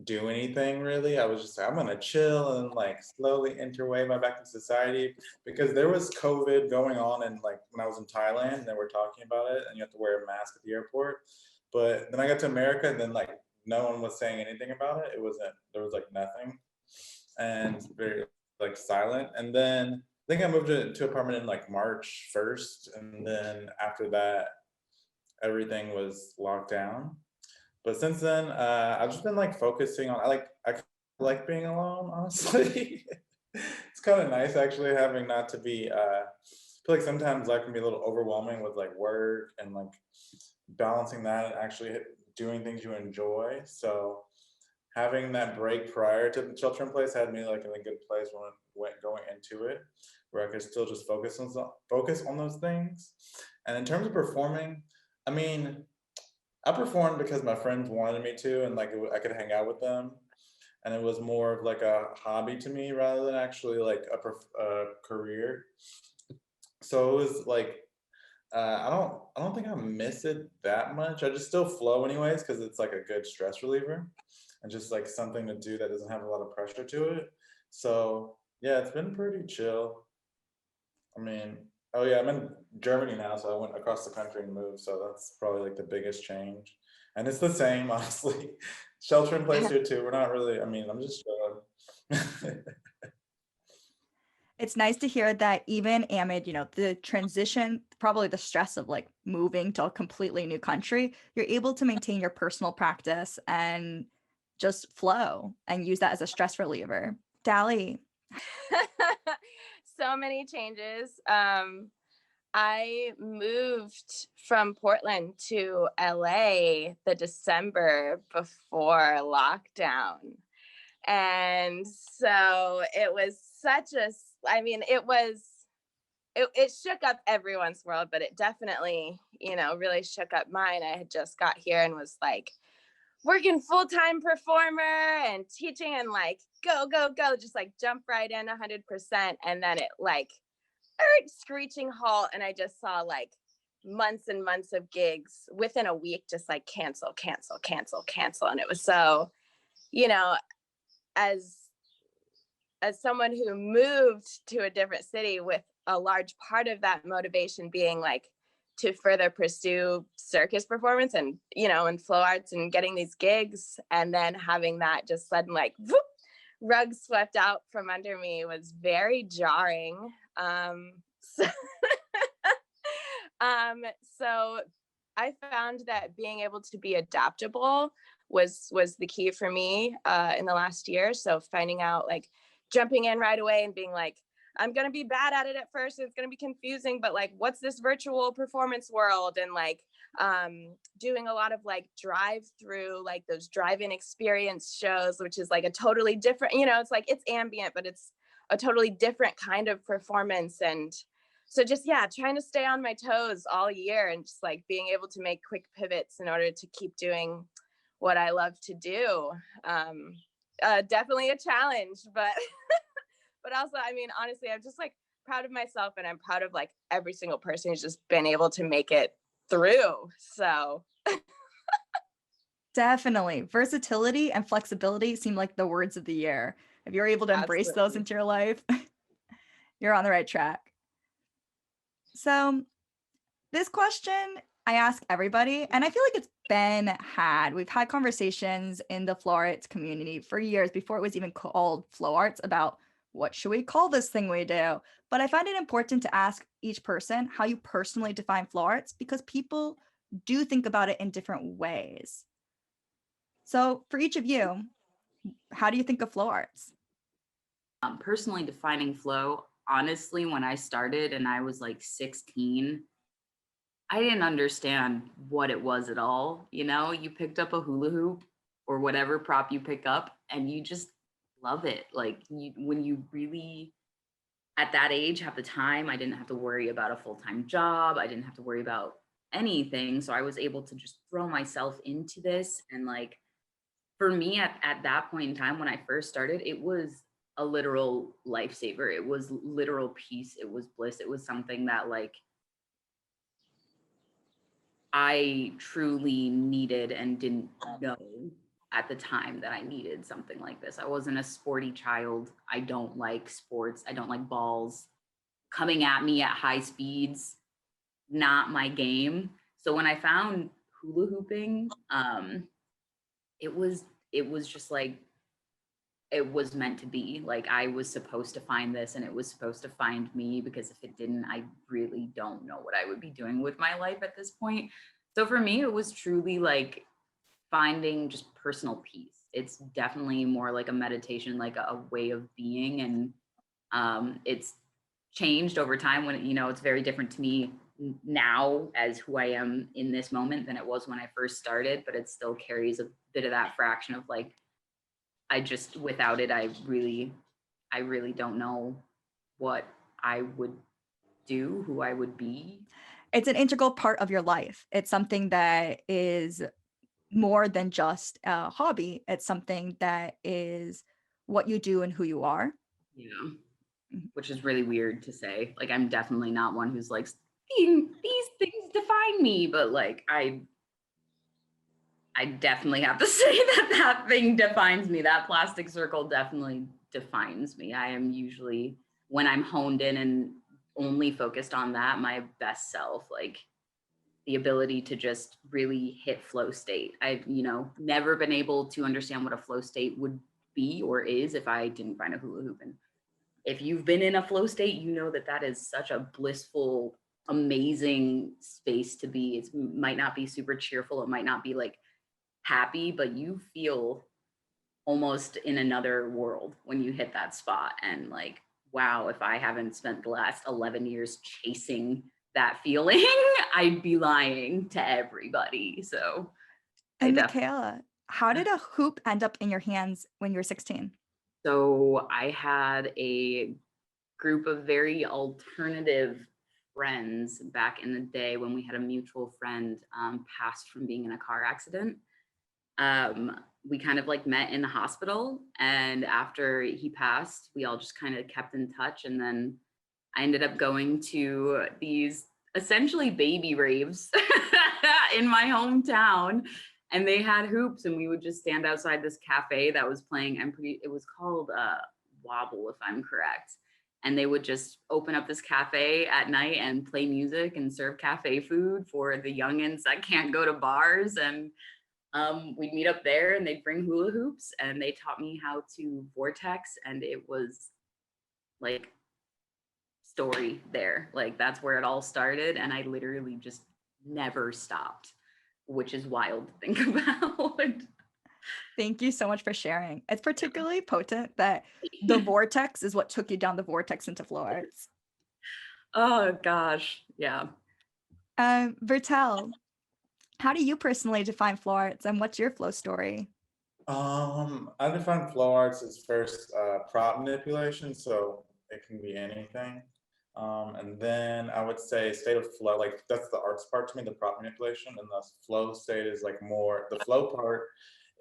do anything really. I was just like, I'm gonna chill and like slowly interweave my back into society, because there was COVID going on, and like when I was in Thailand, they were talking about it and you have to wear a mask at the airport. But then I got to America, and then like no one was saying anything about it. There was like nothing, and very like silent. And then I think I moved to apartment in like March 1st, and then after that everything was locked down. But since then, I've just been like focusing on, I like being alone, honestly. It's kind of nice actually having not to be feel like sometimes life can be a little overwhelming with like work and like balancing that and actually doing things you enjoy. So having that break prior to the shelter in place had me like in a good place when I went going into it, where I could still just focus on those things. And in terms of performing, I mean, I performed because my friends wanted me to, and like I could hang out with them, and it was more of like a hobby to me rather than actually like a career. So it was like I don't think I miss it that much. I just still flow anyways because it's like a good stress reliever and just like something to do that doesn't have a lot of pressure to it. So yeah, it's been pretty chill. I mean, oh yeah, I'm in Germany now, so I went across the country and moved. So that's probably like the biggest change. And it's the same, honestly. Shelter in place here too. We're not really. I mean, I'm just chilling. It's nice to hear that even amid, the transition, probably the stress of like moving to a completely new country, you're able to maintain your personal practice and just flow and use that as a stress reliever. Dally. So many changes. I moved from Portland to LA the December before lockdown. And so it was it shook up everyone's world, but it definitely, really shook up mine. I had just got here and was like working full-time performer and teaching and like, go, just like jump right in 100%. And then it like, screeching halt. And I just saw like months and months of gigs within a week, just like cancel. And it was so, as someone who moved to a different city with a large part of that motivation being like to further pursue circus performance and, and flow arts and getting these gigs, and then having that just sudden like whoop, rug swept out from under me was very jarring. So I found that being able to be adaptable was the key for me in the last year. So finding out like jumping in right away and being like, I'm going to be bad at it at first. It's going to be confusing, but like, what's this virtual performance world? And like doing a lot of like drive-through, like those drive-in experience shows, which is like a totally different, it's like, it's ambient, but it's a totally different kind of performance. And so just, trying to stay on my toes all year and just like being able to make quick pivots in order to keep doing what I love to do. Definitely a challenge, but but also, I mean, honestly, I'm just like proud of myself, and I'm proud of like every single person who's just been able to make it through. So Definitely. Versatility and flexibility seem like the words of the year. If you're able to embrace those into your life, you're on the right track. So this question I ask everybody, and I feel like we've had conversations in the flow arts community for years before it was even called flow arts about what should we call this thing we do. But I find it important to ask each person how you personally define flow arts, because people do think about it in different ways. So for each of you, how do you think of flow arts? Personally defining flow, honestly, when I started and I was like 16, I didn't understand what it was at all. You picked up a hula hoop or whatever prop you pick up and you just love it. Like when you really, at that age, have the time, I didn't have to worry about a full-time job. I didn't have to worry about anything. So I was able to just throw myself into this. And like, for me at that point in time, when I first started, it was a literal lifesaver. It was literal peace. It was bliss. It was something that like I truly needed and didn't know at the time that I needed something like this. I wasn't a sporty child. I don't like sports. I don't like balls coming at me at high speeds. Not my game. So when I found hula hooping, it was just like, it was meant to be. Like I was supposed to find this and it was supposed to find me, because if it didn't, I really don't know what I would be doing with my life at this point. So for me, it was truly like finding just personal peace. It's definitely more like a meditation, like a way of being. And it's changed over time when, it's very different to me now as who I am in this moment than it was when I first started, but it still carries a bit of that fraction of like, without it, I really don't know what I would do, who I would be. It's an integral part of your life. It's something that is more than just a hobby. It's something that is what you do and who you are. Yeah. Which is really weird to say. Like, I'm definitely not one who's like, these things define me, but like, I definitely have to say that thing defines me. That plastic circle definitely defines me. I am usually, when I'm honed in and only focused on that, my best self, like the ability to just really hit flow state. I've, never been able to understand what a flow state would be or is if I didn't find a hula hoop. And if you've been in a flow state, you know that is such a blissful, amazing space to be. It might not be super cheerful. It might not be like happy, but you feel almost in another world when you hit that spot. And like, wow, if I haven't spent the last 11 years chasing that feeling, I'd be lying to everybody. So, and Michalla, how did a hoop end up in your hands when you were 16? So I had a group of very alternative friends back in the day when we had a mutual friend passed from being in a car accident. We kind of like met in the hospital, and after he passed, we all just kind of kept in touch. And then I ended up going to these essentially baby raves in my hometown. And they had hoops, and we would just stand outside this cafe that was playing. It was called Wobble, if I'm correct. And they would just open up this cafe at night and play music and serve cafe food for the youngins that can't go to bars. And we'd meet up there, and they'd bring hula hoops, and they taught me how to vortex. And it was like story there. Like, that's where it all started. And I literally just never stopped, which is wild to think about. Thank you so much for sharing. It's particularly potent that the vortex is what took you down the vortex into flow arts. Oh gosh, yeah. Vertel, how do you personally define flow arts, and what's your flow story? I define flow arts as first prop manipulation, so it can be anything. And then I would say state of flow, like that's the arts part to me, the prop manipulation, and the flow state is like more, the flow part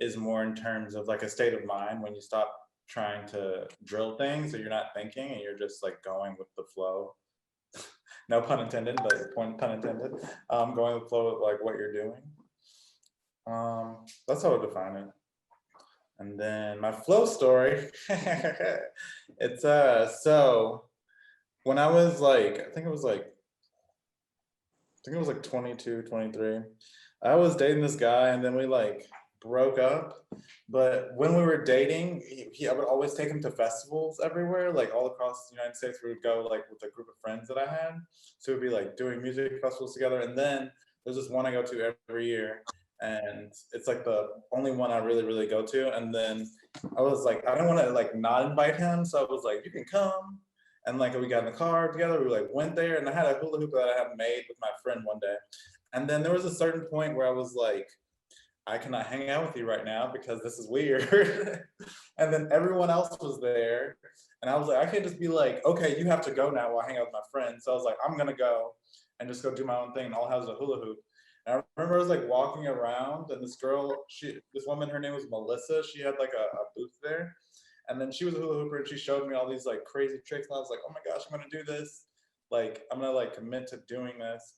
is more in terms of like a state of mind when you stop trying to drill things, so you're not thinking and you're just like going with the flow. No pun intended, but pun intended. Going with the flow of like what you're doing. That's how I define it. And then my flow story, it's so when I was like, I think it was like 22, 23, I was dating this guy, and then we like broke up. But when we were dating, I would always take him to festivals everywhere, like all across the United States. We would go like with a group of friends that I had. So we'd be like doing music festivals together. And then there's this one I go to every year, and it's like the only one I really go to. And then I was like, I don't want to like not invite him, so I was like, you can come. And like we got in the car together, we like went there, and I had a hula hoop that I had made with my friend one day. And then there was a certain point where I was like, I cannot hang out with you right now because this is weird. And then everyone else was there, and I was like, I can't just be like, okay, you have to go now while I hang out with my friends. So I was like, I'm gonna go and just go do my own thing, and all I have is a hula hoop. And I remember I was like walking around, and this girl, this woman, her name was Melissa. She had like a booth there, and then she was a hula hooper, and she showed me all these like crazy tricks, and I was like, oh my gosh, I'm gonna do this. Like, I'm gonna like commit to doing this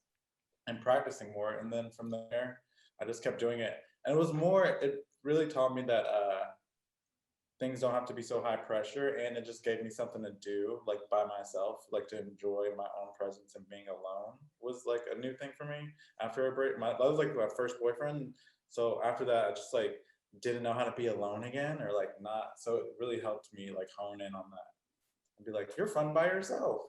and practicing more. And then from there, I just kept doing it. And it really taught me that things don't have to be so high pressure, and it just gave me something to do like by myself, like to enjoy my own presence, and being alone was like a new thing for me after a break. That was like my first boyfriend. So after that, I just like didn't know how to be alone again, or like not. So it really helped me like hone in on that and be like, you're fun by yourself.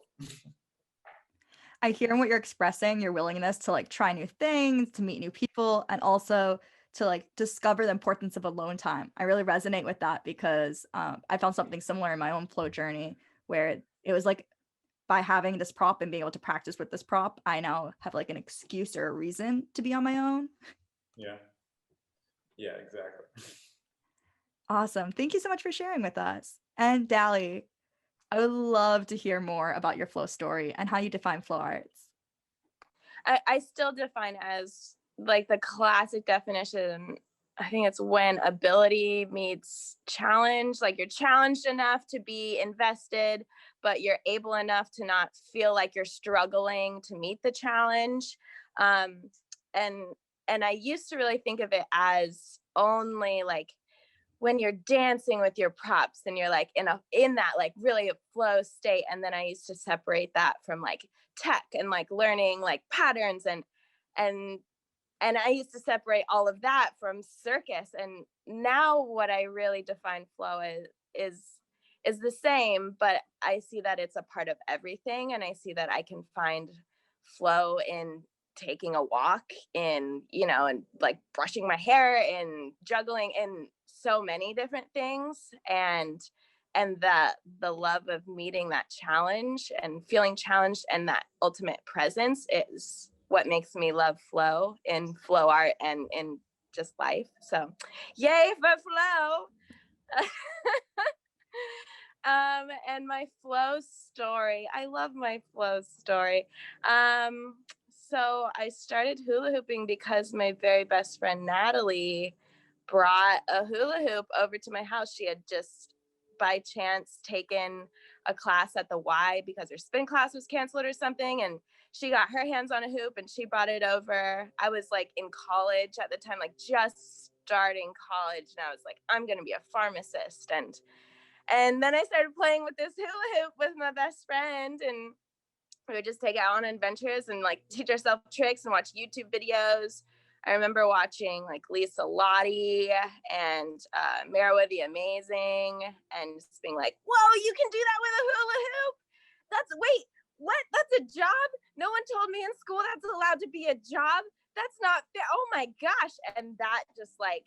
I hear what you're expressing, your willingness to like try new things, to meet new people, and also to like discover the importance of alone time. I really resonate with that because I found something similar in my own flow journey, where it was like by having this prop and being able to practice with this prop, I now have like an excuse or a reason to be on my own. Yeah. Yeah, exactly. Awesome. Thank you so much for sharing with us. And Dally, I would love to hear more about your flow story and how you define flow arts. I still define as like the classic definition. I think it's when ability meets challenge, like you're challenged enough to be invested, but you're able enough to not feel like you're struggling to meet the challenge. And I used to really think of it as only like when you're dancing with your props and you're like in that like really flow state. And then I used to separate that from like tech and like learning like patterns and I used to separate all of that from circus. And now what I really define flow is the same, but I see that it's a part of everything. And I see that I can find flow in taking a walk, in, and like brushing my hair, and juggling, in so many different things. And the love of meeting that challenge and feeling challenged and that ultimate presence is what makes me love flow in flow art and in just life. So yay for flow. And my flow story, I love my flow story. So I started hula hooping because my very best friend Natalie brought a hula hoop over to my house. She had just by chance taken a class at the Y because her spin class was canceled or something, and she got her hands on a hoop and she brought it over. I was like in college at the time, like just starting college, and I was like, I'm gonna be a pharmacist. And then I started playing with this hula hoop with my best friend, and we would just take out on adventures and like teach ourselves tricks and watch YouTube videos. I remember watching like Lisa Lottie and Mara the Amazing, and just being like, whoa, you can do that with a hula hoop? Wait, what? That's a job? No one told me in school that's allowed to be a job. That's not fair. Oh my gosh. And that just like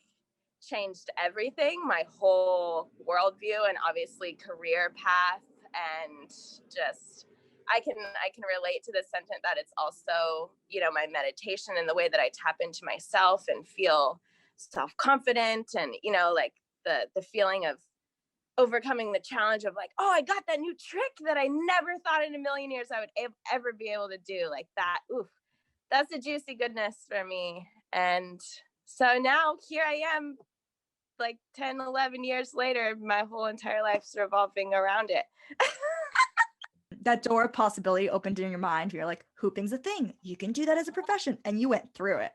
changed everything, my whole worldview and obviously career path. And just I can relate to this sentiment that it's also, my meditation and the way that I tap into myself and feel self-confident, and like the feeling of overcoming the challenge of like, oh, I got that new trick that I never thought in a million years I would ever be able to do, like that. Oof, that's a juicy goodness for me. And so now here I am, like 10, 11 years later, my whole entire life's revolving around it. That door of possibility opened in your mind. You're like, hooping's a thing. You can do that as a profession. And you went through it.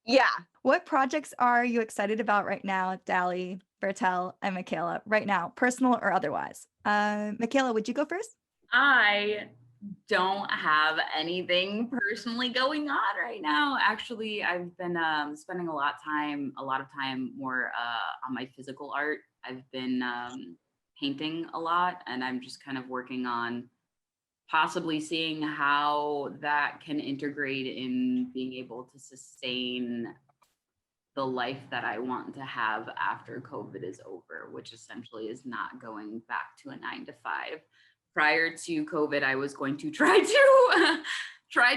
Yeah. What projects are you excited about right now, Dally, Vertel, and Michalla, right now, personal or otherwise? Michalla, would you go first? I don't have anything personally going on right now. Actually, I've been spending a lot of time more on my physical art. I've been painting a lot, and I'm just kind of working on possibly seeing how that can integrate in being able to sustain the life that I want to have after COVID is over, which essentially is not going back to a 9-to-5. Prior to COVID, I was going to try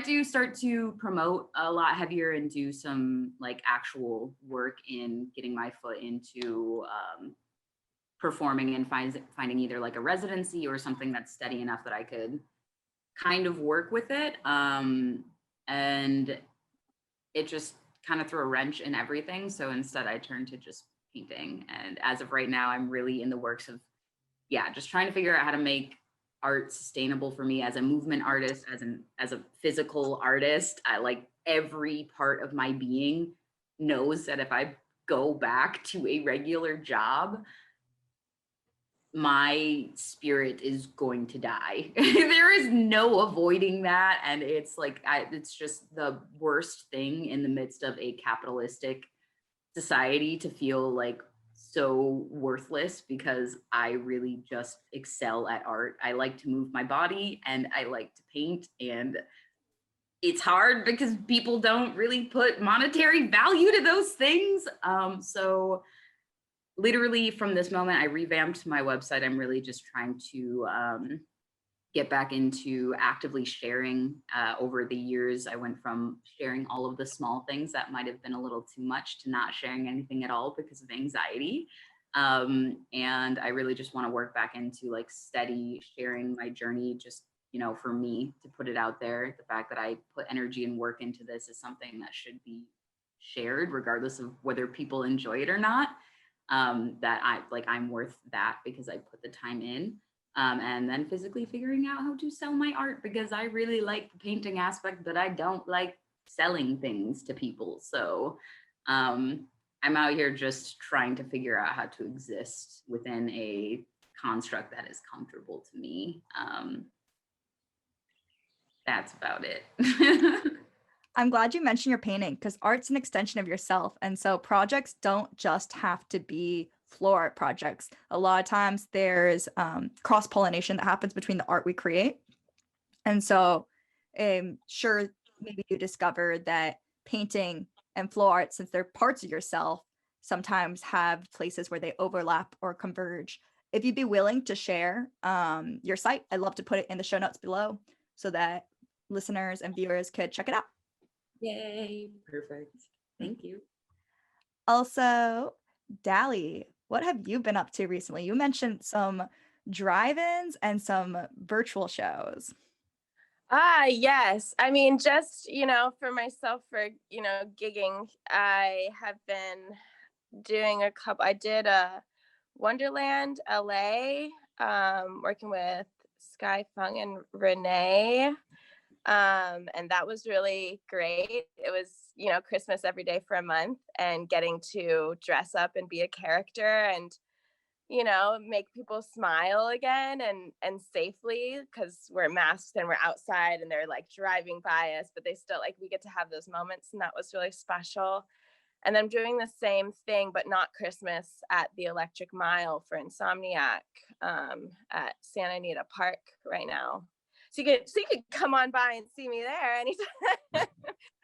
to start to promote a lot heavier and do some like actual work in getting my foot into performing and finding either like a residency or something that's steady enough that I could kind of work with it. And it just kind of threw a wrench in everything. So instead I turned to just painting. And as of right now, I'm really in the works of, just trying to figure out how to make art sustainable for me as a movement artist, as a physical artist. I like every part of my being knows that if I go back to a regular job, my spirit is going to die. There is no avoiding that. And it's like, it's just the worst thing in the midst of a capitalistic society to feel like so worthless, because I really just excel at art. I like to move my body and I like to paint, and it's hard because people don't really put monetary value to those things. So literally from this moment, I revamped my website. I'm really just trying to get back into actively sharing. Over the years, I went from sharing all of the small things that might have been a little too much to not sharing anything at all because of anxiety. And I really just want to work back into like steady sharing my journey, just, you know, for me to put it out there. The fact that I put energy and work into this is something that should be shared regardless of whether people enjoy it or not. That I'm worth that because I put the time in. And then physically figuring out how to sell my art because I really like the painting aspect, but I don't like selling things to people. So I'm out here just trying to figure out how to exist within a construct that is comfortable to me. That's about it. I'm glad you mentioned your painting because art's an extension of yourself. And so projects don't just have to be floor art projects. A lot of times there's cross-pollination that happens between the art we create. And so sure, maybe you discovered that painting and floor art, since they're parts of yourself, sometimes have places where they overlap or converge. If you'd be willing to share your site, I'd love to put it in the show notes below so that listeners and viewers could check it out. Yay, perfect. Thank you. Also, Dally, what have you been up to recently? You mentioned some drive-ins and some virtual shows. Yes. I mean, just, for myself, for, gigging, I have been doing I did a Wonderland LA, working with Sky Fung and Renee. And that was really great. It was, Christmas every day for a month and getting to dress up and be a character and, make people smile again and safely because we're masked and we're outside and they're like driving by us, but they still we get to have those moments. And that was really special. And I'm doing the same thing, but not Christmas at the Electric Mile for Insomniac at Santa Anita Park right now. So you could come on by and see me there anytime.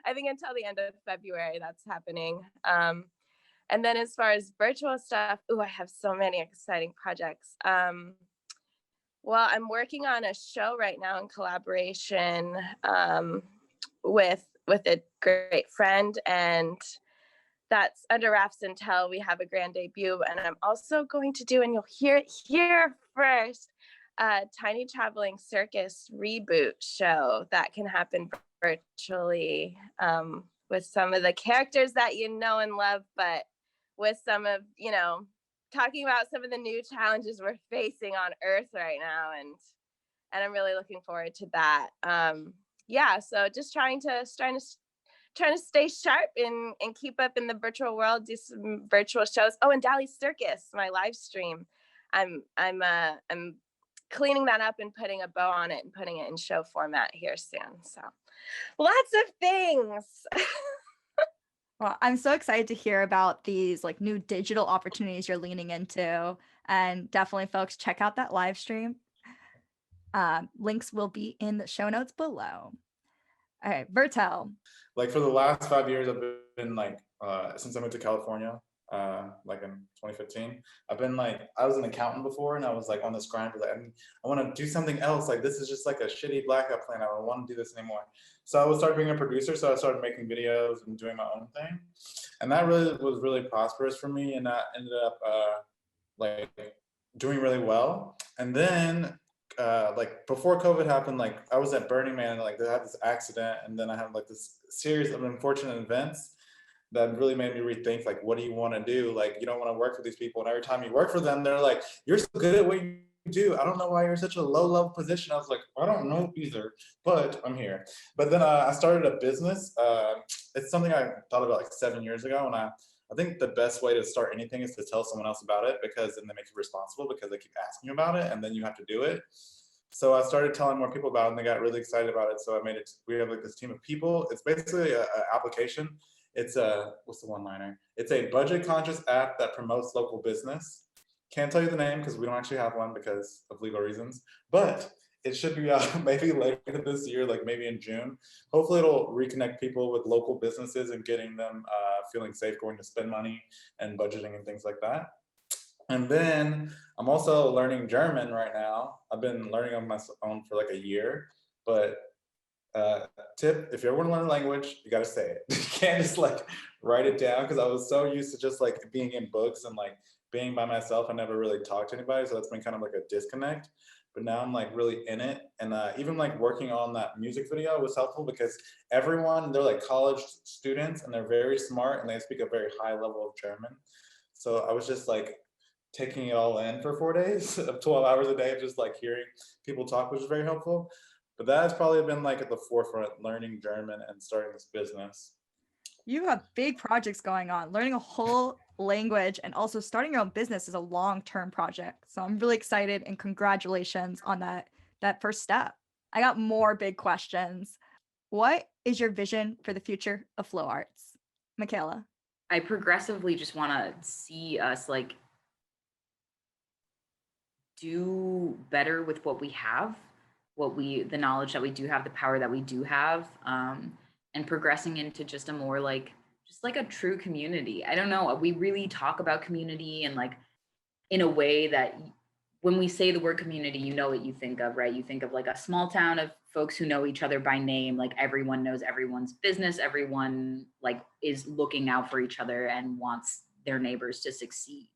I think until the end of February that's happening. And then as far as virtual stuff, I have so many exciting projects. Well, I'm working on a show right now in collaboration with a great friend, and that's under wraps until we have a grand debut. And I'm also going to do, and you'll hear it here first, a Tiny Traveling Circus reboot show that can happen virtually with some of the characters that you know and love, but with some of, talking about some of the new challenges we're facing on Earth right now. And I'm really looking forward to that. So just trying to stay sharp and keep up in the virtual world, do some virtual shows. Oh, and Dallys Circus, my live stream. I'm cleaning that up and putting a bow on it and putting it in show format here soon. So lots of things. Well, I'm so excited to hear about these new digital opportunities you're leaning into. And definitely, folks, check out that live stream. Links will be in the show notes below. All right, Vertel. For the last 5 years, I've been since I moved to California, in 2015, I've been I was an accountant before, and I was on this grind. I want to do something else. This is just a shitty blackout plan. I don't want to do this anymore. So I would start being a producer. So I started making videos and doing my own thing, and that was really prosperous for me. And that ended up doing really well. And then before COVID happened, I was at Burning Man, and they had this accident, and then I had this series of unfortunate events that really made me rethink what do you want to do? You don't want to work for these people, and every time you work for them, they're like, you're so good at what you do. I don't know why you're in such a low level position. I was like, I don't know either, but I'm here. But then I started a business. It's something I thought about 7 years ago, and I think the best way to start anything is to tell someone else about it, because then they make you responsible because they keep asking you about it, and then you have to do it. So I started telling more people about it, and they got really excited about it. So I made it. We have this team of people. It's basically an application. It's what's the one-liner? It's a budget-conscious app that promotes local business. Can't tell you the name because we don't actually have one because of legal reasons, but it should be out maybe later this year, maybe in June. Hopefully it'll reconnect people with local businesses and getting them feeling safe going to spend money and budgeting and things like that. And then I'm also learning German right now. I've been learning on my own for like a year, but tip, if you ever want to learn a language, you got to say it. You can't just like write it down, because I was so used to just like being in books and like being by myself. I never really talked to anybody, so that's been kind of like a disconnect. But now I'm like really in it, and even like working on that music video was helpful, because everyone, they're like college students and they're very smart and they speak a very high level of German. So I was just like taking it all in for 4 days of 12 hours a day of just like hearing people talk, which is very helpful. But that has probably been like at the forefront, learning German and starting this business. You have big projects going on. Learning a whole language and also starting your own business is a long-term project. So I'm really excited, and congratulations on that first step. I got more big questions. What is your vision for the future of flow arts? Michalla. I progressively just want to see us like do better with what we have, the knowledge that we do have, the power that we do have, and progressing into just a more like, just like a true community. I don't know. We really talk about community and like in a way that when we say the word community, you know what you think of, right? You think of like a small town of folks who know each other by name, like everyone knows everyone's business, everyone like is looking out for each other and wants their neighbors to succeed.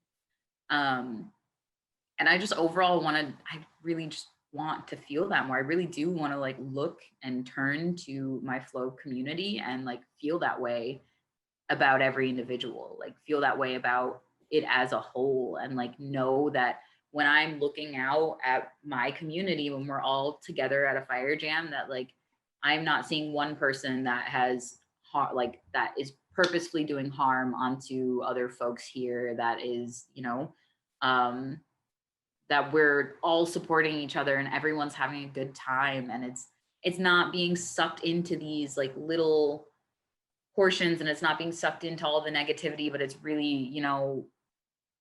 And I just overall I really just want to feel that more. I really do want to like look and turn to my flow community and like feel that way about every individual, like feel that way about it as a whole, and like know that when I'm looking out at my community, when we're all together at a fire jam, that like I'm not seeing one person that has like that is purposefully doing harm onto other folks here, that is, that we're all supporting each other and everyone's having a good time, and it's not being sucked into these like little portions, and it's not being sucked into all the negativity, but it's really,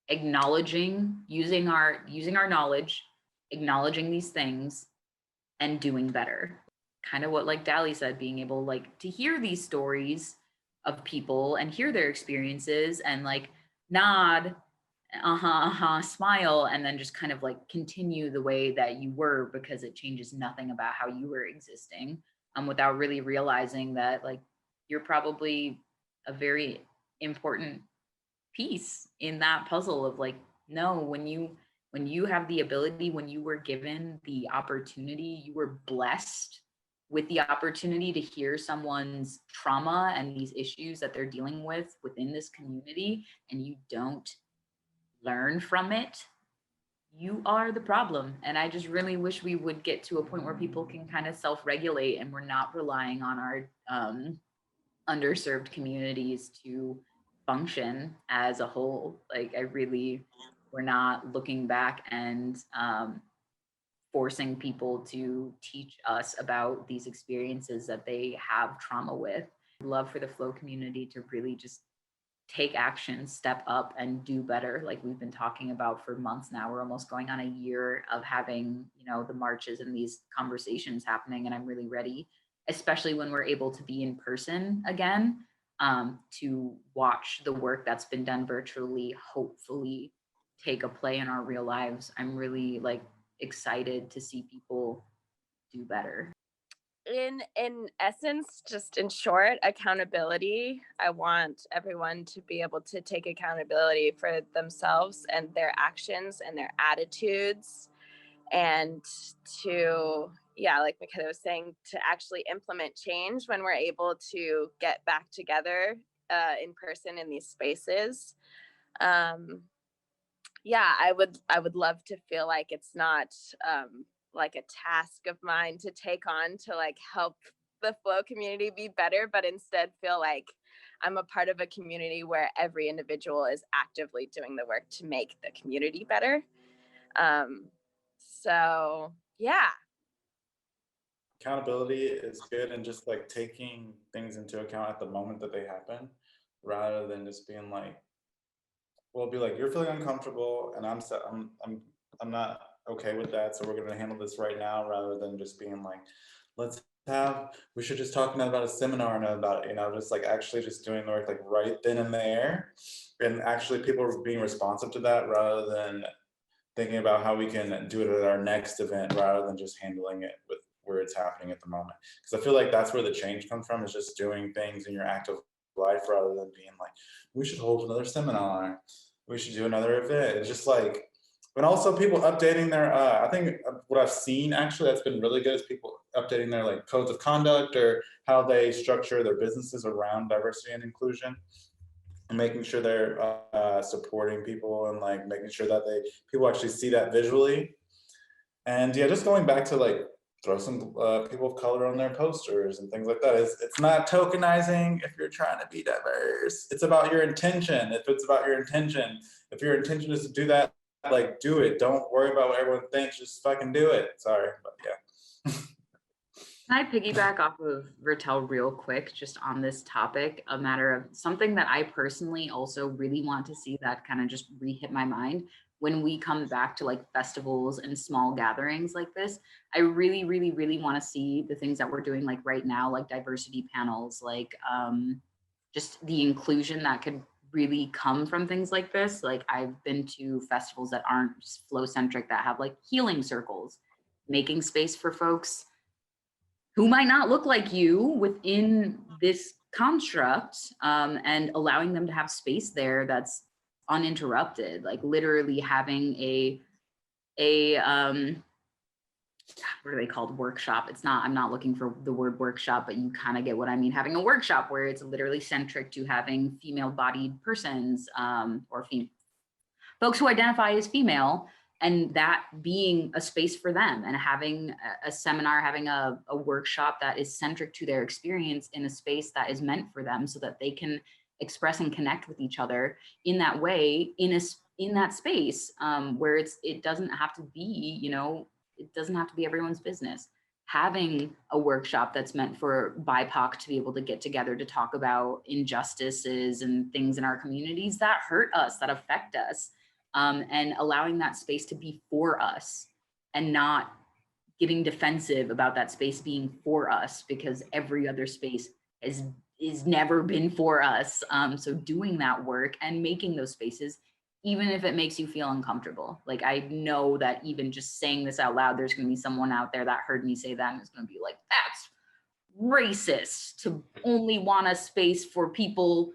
acknowledging, using our knowledge, acknowledging these things and doing better. Kind of what like Dally said, being able like to hear these stories of people and hear their experiences and like nod, smile, and then just kind of like continue the way that you were, because it changes nothing about how you were existing, without really realizing that like you're probably a very important piece in that puzzle of like, no, when you have the ability, when you were given the opportunity, you were blessed with the opportunity to hear someone's trauma and these issues that they're dealing with within this community, and you don't learn from it, you are the problem. And I just really wish we would get to a point where people can kind of self-regulate and we're not relying on our underserved communities to function as a whole. Like we're not looking back and forcing people to teach us about these experiences that they have trauma with. I'd love for the flow community to really just take action, step up, and do better, like we've been talking about for months now. We're almost going on a year of having, the marches and these conversations happening, and I'm really ready, especially when we're able to be in person again, to watch the work that's been done virtually hopefully take a play in our real lives. I'm really like excited to see people do better. In essence, just in short, accountability. I want everyone to be able to take accountability for themselves and their actions and their attitudes, and to, like Michalla was saying, to actually implement change when we're able to get back together in person in these spaces. I would love to feel like it's not like a task of mine to take on to like help the flow community be better, but instead feel like I'm a part of a community where every individual is actively doing the work to make the community better. So yeah. Accountability is good, and just like taking things into account at the moment that they happen, rather than just being like, well, be like, you're feeling uncomfortable, and I'm not okay with that, so we're gonna handle this right now, rather than just being like, let's have, we should just talk about a seminar and about it, just like actually just doing the work like right then and there. And actually people are being responsive to that rather than thinking about how we can do it at our next event rather than just handling it with where it's happening at the moment. Because I feel like that's where the change comes from, is just doing things in your active life rather than being like, we should hold another seminar, we should do another event. It's just like, and also people updating their, I think what I've seen actually that's been really good is people updating their like codes of conduct or how they structure their businesses around diversity and inclusion, and making sure they're supporting people and like making sure that people actually see that visually. And yeah, just going back to like throw some people of color on their posters and things like that. It's not tokenizing if you're trying to be diverse. It's about your intention. If it's about your intention, if your intention is to do that, like do it. Don't worry about what everyone thinks. Just fucking do it. Sorry, but yeah. Can I piggyback off of Vertel real quick, just on this topic, a matter of something that I personally also really want to see that kind of just re-hit my mind when we come back to like festivals and small gatherings like this. I really, really, really want to see the things that we're doing like right now, like diversity panels, like just the inclusion that could really come from things like this. Like I've been to festivals that aren't flow centric, that have like healing circles, making space for folks who might not look like you within this construct, and allowing them to have space there that's uninterrupted, like literally having what are they called? Workshop. It's not, I'm not looking for the word workshop, but you kind of get what I mean. Having a workshop where it's literally centric to having female bodied persons, or folks who identify as female, and that being a space for them, and having a seminar, having a workshop that is centric to their experience in a space that is meant for them, so that they can express and connect with each other in that way, in that space, where it doesn't have to be, it doesn't have to be everyone's business. Having a workshop that's meant for BIPOC to be able to get together to talk about injustices and things in our communities that hurt us, that affect us, and allowing that space to be for us, and not getting defensive about that space being for us, because every other space is never been for us. So doing that work and making those spaces, even if it makes you feel uncomfortable. Like I know that even just saying this out loud, there's going to be someone out there that heard me say that and is going to be like, that's racist to only want a space for people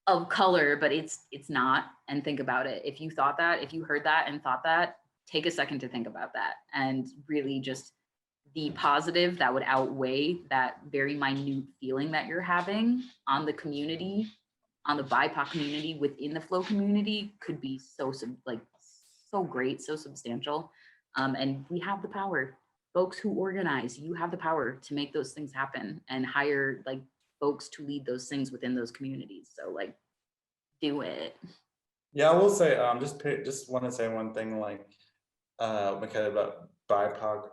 of color, but it's not. And think about it. If you thought that, if you heard that and thought that, take a second to think about that, and really just the positive that would outweigh that very minute feeling that you're having on the community, on the BIPOC community, within the flow community, could be so great, so substantial. And we have the power. Folks who organize, you have the power to make those things happen and hire like folks to lead those things within those communities. So like, do it. Yeah, I will say, just want to say one thing, like, Michalla, about BIPOC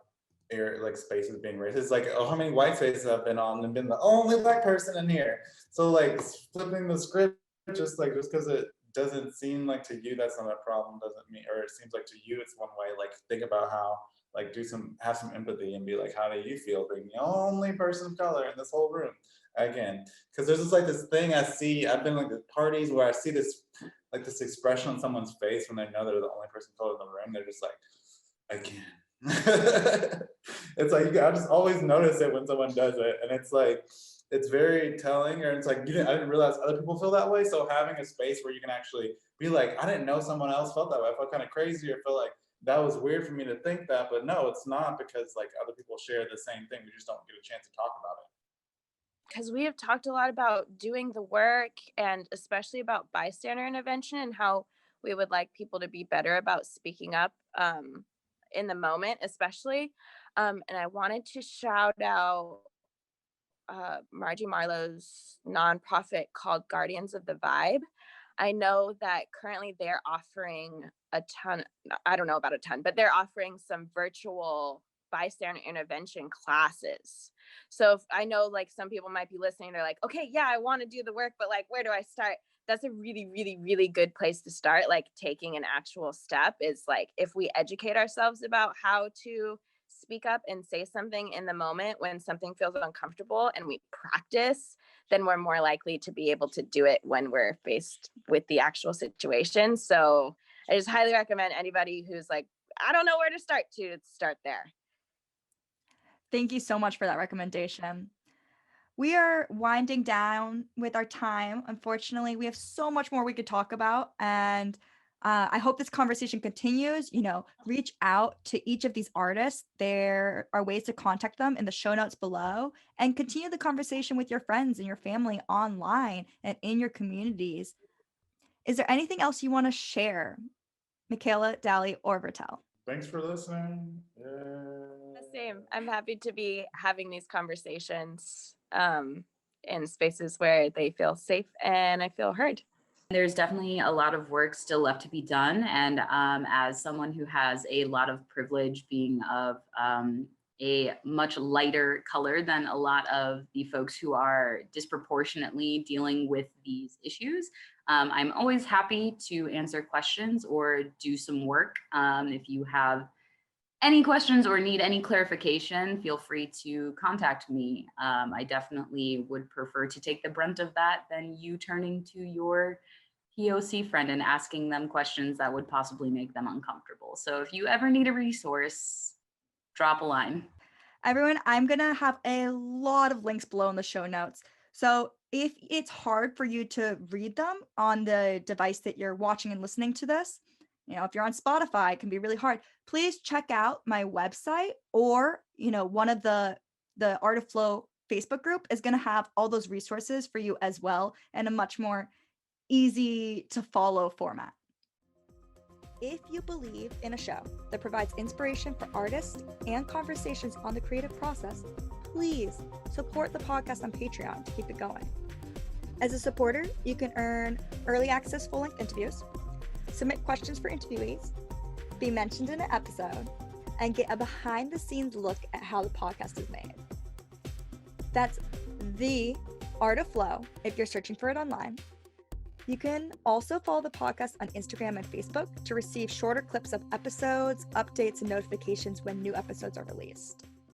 like spaces being racist. It's like, oh, how many white spaces I've been on and been the only black person in here. So like flipping the script, just because it doesn't seem like to you that's not a problem, doesn't mean, or it seems like to you it's one way. Like think about how, like have some empathy and be like, how do you feel being the only person of color in this whole room? Again, because there's just like this thing I've been like at parties where I see this like this expression on someone's face when they know they're the only person of color in the room. They're just like, again. It's like I just always notice it when someone does it, and it's like it's very telling. Or it's like I didn't realize other people feel that way. So having a space where you can actually be like, I didn't know someone else felt that way. I felt kind of crazy, or feel like that was weird for me to think that, but no, it's not, because like other people share the same thing. We just don't get a chance to talk about it. Because we have talked a lot about doing the work, and especially about bystander intervention, and how we would like people to be better about speaking up in the moment, especially. And I wanted to shout out Margie Marlowe's nonprofit called Guardians of the Vibe. I know that currently they're offering a ton, I don't know about a ton, but they're offering some virtual bystander intervention classes. So if, I know like some people might be listening, they're like, okay, yeah, I want to do the work, but like, where do I start? That's a really, really, really good place to start. Like taking an actual step is like, if we educate ourselves about how to speak up and say something in the moment when something feels uncomfortable and we practice, then we're more likely to be able to do it when we're faced with the actual situation. So I just highly recommend anybody who's like, I don't know where to start there. Thank you so much for that recommendation. We are winding down with our time. Unfortunately, we have so much more we could talk about, and I hope this conversation continues. Reach out to each of these artists. There are ways to contact them in the show notes below, and continue the conversation with your friends and your family online and in your communities. Is there anything else you want to share, Michalla, Dally, or Vertel? Thanks for listening. Same. I'm happy to be having these conversations in spaces where they feel safe and I feel heard. There's definitely a lot of work still left to be done. And as someone who has a lot of privilege, being of a much lighter color than a lot of the folks who are disproportionately dealing with these issues, I'm always happy to answer questions or do some work. If you have any questions or need any clarification, feel free to contact me. I definitely would prefer to take the brunt of that than you turning to your POC friend and asking them questions that would possibly make them uncomfortable. So if you ever need a resource, drop a line. Everyone, I'm going to have a lot of links below in the show notes. So if it's hard for you to read them on the device that you're watching and listening to this, if you're on Spotify, it can be really hard. Please check out my website, or, one of the Art of Flow Facebook group is going to have all those resources for you as well, in a much more easy to follow format. If you believe in a show that provides inspiration for artists and conversations on the creative process, please support the podcast on Patreon to keep it going. As a supporter, you can earn early access full-length interviews, submit questions for interviewees, be mentioned in an episode, and get a behind-the-scenes look at how the podcast is made. That's The Art of Flow if you're searching for it online. You can also follow the podcast on Instagram and Facebook to receive shorter clips of episodes, updates, and notifications when new episodes are released.